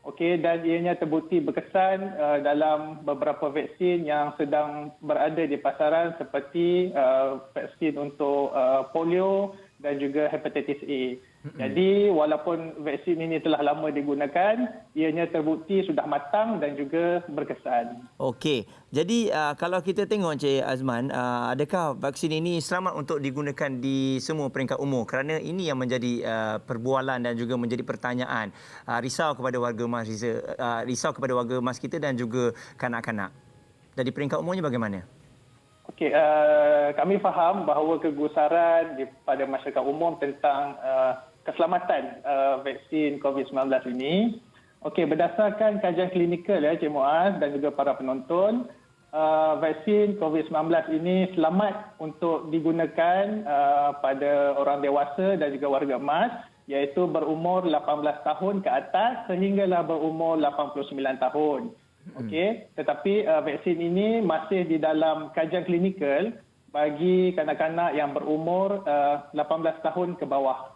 Okey, dan ianya terbukti berkesan dalam beberapa vaksin yang sedang berada di pasaran seperti vaksin untuk polio dan juga hepatitis A. Jadi walaupun vaksin ini telah lama digunakan, ianya terbukti sudah matang dan juga berkesan. Okey. Jadi kalau kita tengok Cik Azman, adakah vaksin ini selamat untuk digunakan di semua peringkat umur? Kerana ini yang menjadi perbualan dan juga menjadi pertanyaan. Risau kepada warga emas kita dan juga kanak-kanak. Dari peringkat umurnya bagaimana? Okey, kami faham bahawa kegusaran pada masyarakat umum tentang keselamatan vaksin COVID-19 ini. Okey, berdasarkan kajian klinikal Cik Muaz dan juga para penonton, vaksin COVID-19 ini selamat untuk digunakan pada orang dewasa dan juga warga emas, iaitu berumur 18 tahun ke atas sehinggalah berumur 89 tahun. Okey, tetapi vaksin ini masih di dalam kajian klinikal bagi kanak-kanak yang berumur 18 tahun ke bawah.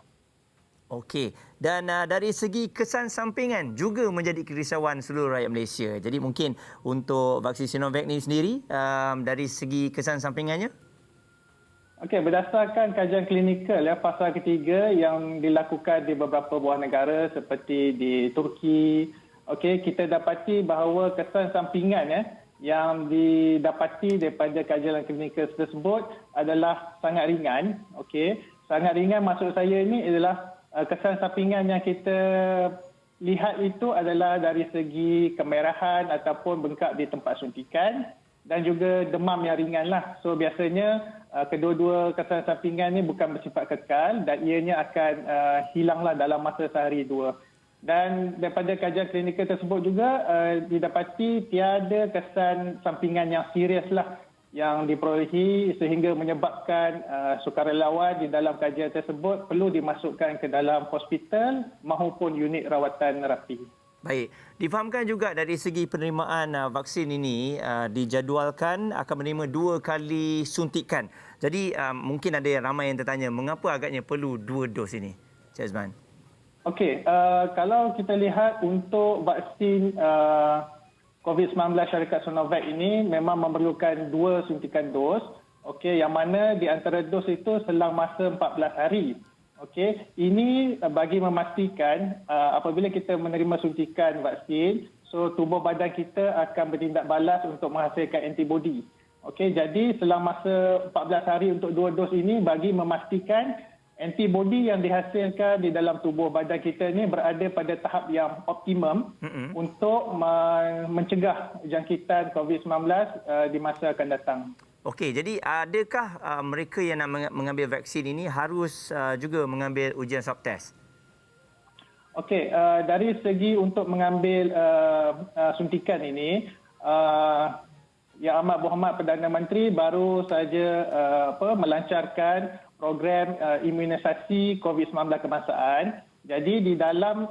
Okey. Dan dari segi kesan sampingan juga menjadi kerisauan seluruh rakyat Malaysia. Jadi mungkin untuk vaksin Sinovac ni sendiri dari segi kesan sampingannya? Okey, berdasarkan kajian klinikal fasa ketiga yang dilakukan di beberapa buah negara seperti di Turki, okey, kita dapati bahawa kesan sampingan yang didapati daripada kajian klinikal tersebut adalah sangat ringan. Okey, sangat ringan maksud saya ini adalah kesan sampingan yang kita lihat itu adalah dari segi kemerahan ataupun bengkak di tempat suntikan dan juga demam yang ringan lah. So biasanya kedua-dua kesan sampingan ini bukan bersifat kekal dan ianya akan hilanglah dalam masa sehari dua. Dan daripada kajian klinikal tersebut juga didapati tiada kesan sampingan yang serius lah yang diperolehi sehingga menyebabkan sukarelawan di dalam kajian tersebut perlu dimasukkan ke dalam hospital maupun unit rawatan rapi. Baik, difahamkan juga dari segi penerimaan vaksin ini dijadualkan akan menerima 2 kali suntikan. Jadi mungkin ada yang ramai yang tertanya mengapa agaknya perlu 2 dos ini, Cik Azman? Okey, kalau kita lihat untuk vaksin COVID-19 syarikat Sinovac ini memang memerlukan 2 suntikan dos. Okey, yang mana di antara dos itu selang masa 14 hari. Okey, ini bagi memastikan apabila kita menerima suntikan vaksin, so tubuh badan kita akan bertindak balas untuk menghasilkan antibodi. Okey, jadi selang masa 14 hari untuk 2 dos ini bagi memastikan antibodi yang dihasilkan di dalam tubuh badan kita ini berada pada tahap yang optimum untuk mencegah jangkitan COVID-19 di masa akan datang. Okey, jadi adakah mereka yang nak mengambil vaksin ini harus juga mengambil ujian swab test? Okey, dari segi untuk mengambil suntikan ini, Yang Amat Berhormat Perdana Menteri baru saja melancarkan program imunisasi COVID-19 kebangsaan. Jadi di dalam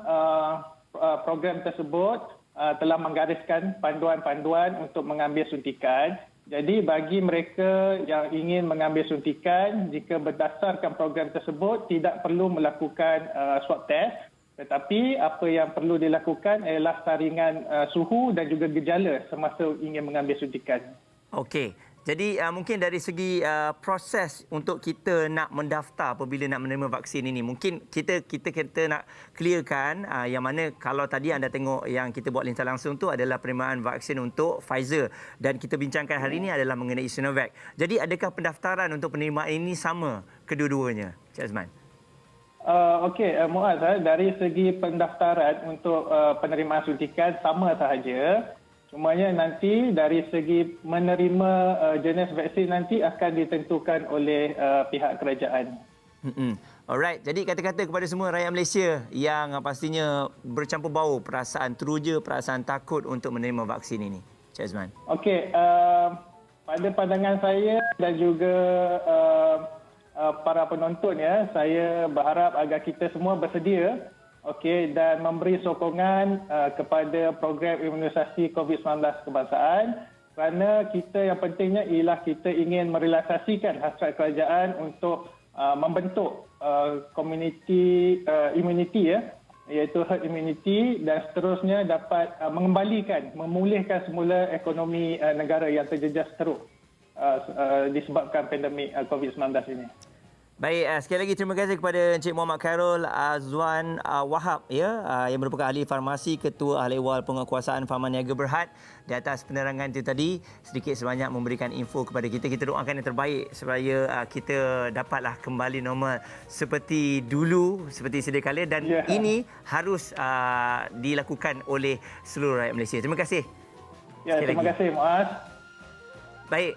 program tersebut telah menggariskan panduan-panduan untuk mengambil suntikan. Jadi bagi mereka yang ingin mengambil suntikan, jika berdasarkan program tersebut tidak perlu melakukan swab test, tetapi apa yang perlu dilakukan ialah saringan suhu dan juga gejala semasa ingin mengambil suntikan. Okey. Jadi mungkin dari segi proses untuk kita nak mendaftar apabila nak menerima vaksin ini, mungkin kita nak clearkan yang mana kalau tadi anda tengok yang kita buat lincah langsung tu adalah penerimaan vaksin untuk Pfizer dan kita bincangkan hari ini adalah mengenai Sinovac. Jadi adakah pendaftaran untuk penerimaan ini sama kedua-duanya, Cik Azman? Okey, Muaz, dari segi pendaftaran untuk penerimaan suntikan sama sahaja. Cumanya nanti dari segi menerima jenis vaksin nanti akan ditentukan oleh pihak kerajaan. Alright, jadi kata-kata kepada semua rakyat Malaysia yang pastinya bercampur bau perasaan teruja, perasaan takut untuk menerima vaksin ini. Cik Azman. Okey, pada pandangan saya dan juga para penonton saya berharap agar kita semua bersedia dan memberi sokongan kepada program imunisasi COVID-19 kebangsaan kerana kita yang pentingnya ialah kita ingin merealisasikan hasrat kerajaan untuk membentuk community immunity iaitu herd immunity dan seterusnya dapat mengembalikan, memulihkan semula ekonomi negara yang terjejas teruk disebabkan pandemik COVID-19 ini. Baik, sekali lagi terima kasih kepada Encik Muhammad Khairul Azwan Wahab yang merupakan ahli farmasi, Ketua Ahli Ehwal Penguatkuasaan Farman Niaga Berhad di atas penerangan itu tadi sedikit sebanyak memberikan info kepada kita. Kita doakan yang terbaik supaya kita dapatlah kembali normal seperti dulu, seperti sedia kala dan ini harus dilakukan oleh seluruh rakyat Malaysia. Terima kasih. Terima kasih Muaz. Baik.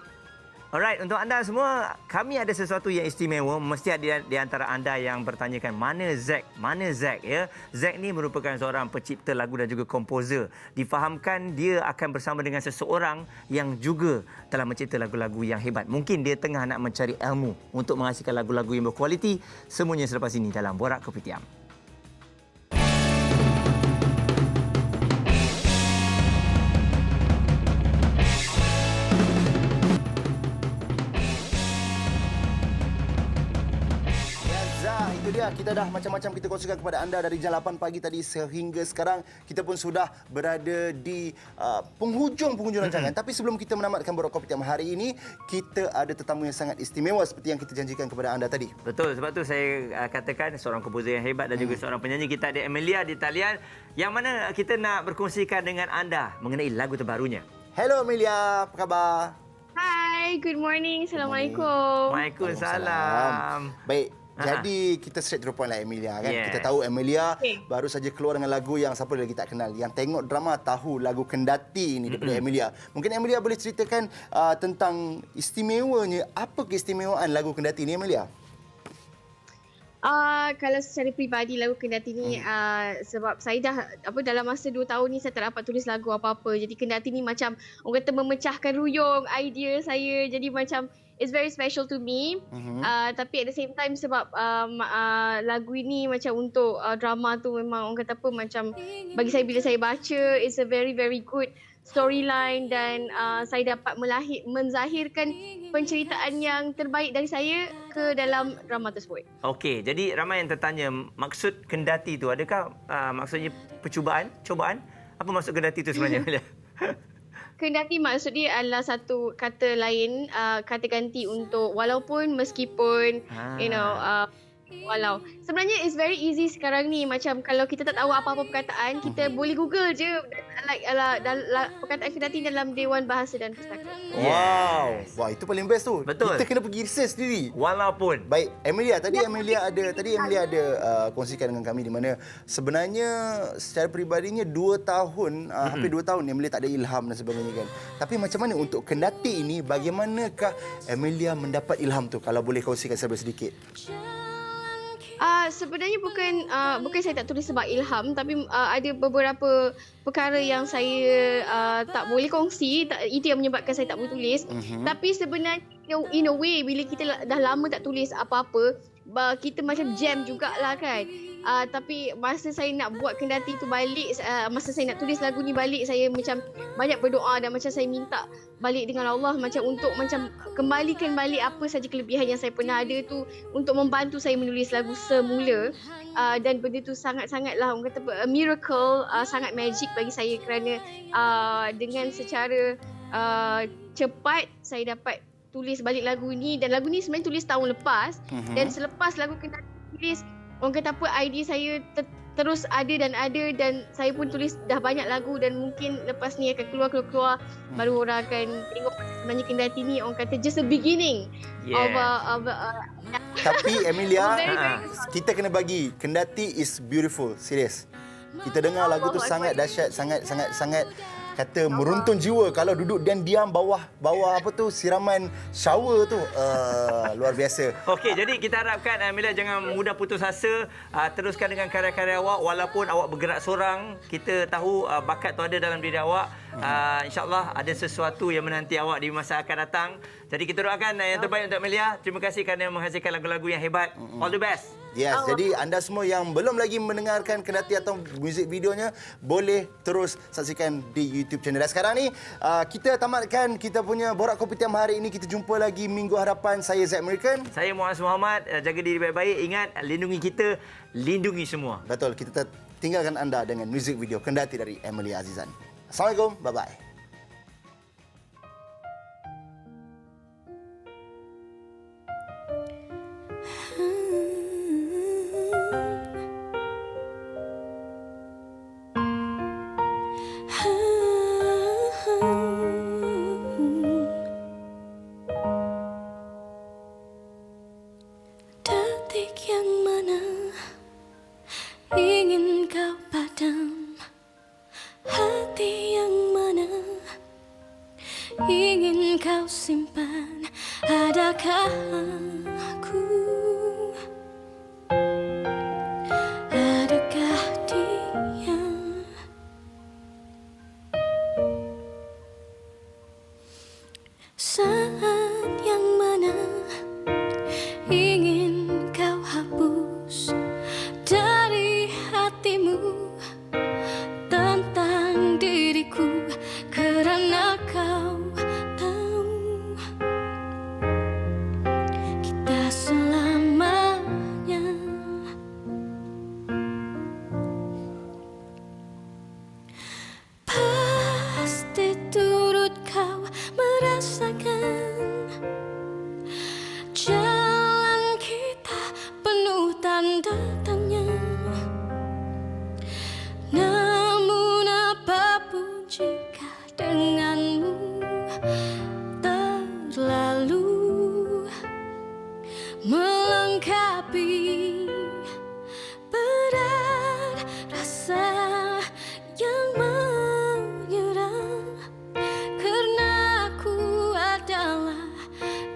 Alright, untuk anda semua, kami ada sesuatu yang istimewa. Mesti ada di antara anda yang bertanyakan, mana Zack? Mana Zack? Zack ni merupakan seorang pencipta lagu dan juga komposer. Difahamkan dia akan bersama dengan seseorang yang juga telah mencipta lagu-lagu yang hebat. Mungkin dia tengah nak mencari ilmu untuk menghasilkan lagu-lagu yang berkualiti. Semuanya selepas ini dalam Borak Kopitiam. dia, kita dah macam-macam kita kongsikan kepada anda dari jam 8 pagi tadi sehingga sekarang. Kita pun sudah berada di penghujung rancangan. Tapi sebelum kita menamatkan Borak Kopitiam hari ini, kita ada tetamu yang sangat istimewa seperti yang kita janjikan kepada anda tadi. Betul, sebab tu saya katakan seorang komposer yang hebat dan juga seorang penyanyi. Kita ada Emilia di talian yang mana kita nak berkongsikan dengan anda mengenai lagu terbarunya. Hello Emilia, apa khabar? Hai, good morning. Assalamualaikum. Waalaikumsalam. Baik, jadi kita straight to the point lah Emilia kan. Yes. Kita tahu Emilia baru saja keluar dengan lagu yang siapa lagi tak kenal. Yang tengok drama tahu lagu Kendati ini daripada Emilia. Mungkin Emilia boleh ceritakan tentang istimewanya, apa keistimewaan lagu Kendati ini Emilia? Kalau secara peribadi lagu Kendati ni sebab saya dah dalam masa 2 tahun ni saya tak dapat tulis lagu apa-apa. Jadi Kendati ni macam orang kata memecahkan ruyung idea saya. Jadi macam it's very special to me. Tapi at the same time sebab lagu ini macam untuk drama tu memang orang kata apa macam bagi saya bila saya baca it's a very very good storyline dan saya dapat menzahirkan penceritaan yang terbaik dari saya ke dalam drama tersebut. Okey, jadi ramai yang tertanya maksud Kendati tu adakah maksudnya percubaan, cubaan? Apa maksud Kendati tu sebenarnya? Kendati maksud dia adalah satu kata lain, kata ganti untuk walaupun, meskipun, walau. Sebenarnya it's very easy sekarang ni. Macam kalau kita tak tahu apa-apa perkataan, kita boleh Google je perkataan Kendati dalam Dewan Bahasa dan Pustaka. Wow. Wah, itu paling best tu. Betul. Kita kena pergi research sendiri. Walaupun. Baik, Emilia, tadi Emilia ada kongsikan dengan kami di mana sebenarnya secara peribadinya 2 tahun, hampir 2 tahun Emilia tak ada ilham dan sebagainya kan. Tapi macam mana untuk Kendati ini, bagaimanakah Emilia mendapat ilham tu? Kalau boleh kongsikan sedikit. Sebenarnya bukan saya tak tulis sebab ilham, tapi ada beberapa perkara yang saya tak boleh kongsi. Itu yang menyebabkan saya tak boleh tulis. Tapi sebenarnya in a way bila kita dah lama tak tulis apa-apa, kita macam jam jugalah kan. Tapi masa saya nak buat Kendati tu balik, masa saya nak tulis lagu ni balik, saya macam banyak berdoa dan macam saya minta balik dengan Allah macam untuk macam kembalikan balik apa saja kelebihan yang saya pernah ada tu untuk membantu saya menulis lagu semula. Dan benda tu sangat-sangatlah orang kata a miracle, sangat magic bagi saya kerana dengan secara cepat saya dapat tulis balik lagu ni. Dan lagu ni sebenarnya tulis tahun lepas dan selepas lagu Kendati tulis, orang kata apa, idea saya terus ada dan saya pun tulis dah banyak lagu dan mungkin lepas ni akan keluar baru orang akan tengok sebenarnya Kendati ni orang kata just a beginning of Tapi Emilia, kita kena bagi Kendati is beautiful, serius. Kita dengar lagu tu sangat dahsyat, sangat kata meruntun jiwa kalau duduk dan diam bawah apa tu siraman shower tu, luar biasa. Okey, jadi kita harapkan Emilia jangan mudah putus asa, teruskan dengan karya-karya awak walaupun awak bergerak seorang. Kita tahu bakat tu ada dalam diri awak. InsyaAllah ada sesuatu yang menanti awak di masa akan datang. Jadi kita doakan yang terbaik untuk Emilia. Terima kasih kerana menghasilkan lagu-lagu yang hebat. All the best. Yes, jadi anda semua yang belum lagi mendengarkan Kendati atau muzik videonya, boleh terus saksikan di YouTube channel. Dan sekarang ni kita tamatkan kita punya Borak Kopitiam hari ini. Kita jumpa lagi minggu hadapan. Saya Zack American. Saya Muaz Muhammad. Jaga diri baik-baik. Ingat, lindungi kita, lindungi semua. Betul, kita tinggalkan anda dengan muzik video Kendati dari Emilia Azizan. Assalamualaikum, bye-bye. Detik yang mana ingin kau padam, hati yang mana ingin kau simpan. Adakah aku, adakah dia? Saat yang mana ingin kau hapus dari hatimu tentang diriku, kerana kau tahu melengkapi berat rasa yang menyerang, karena aku adalah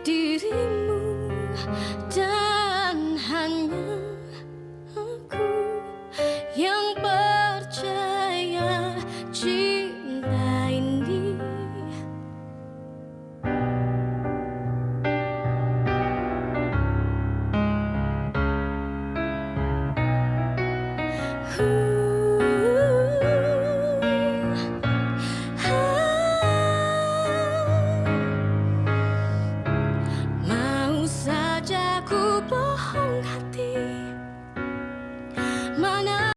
dirimu dan hanya aku yang percaya cinta ini. Mau saja ku bohong hati, mana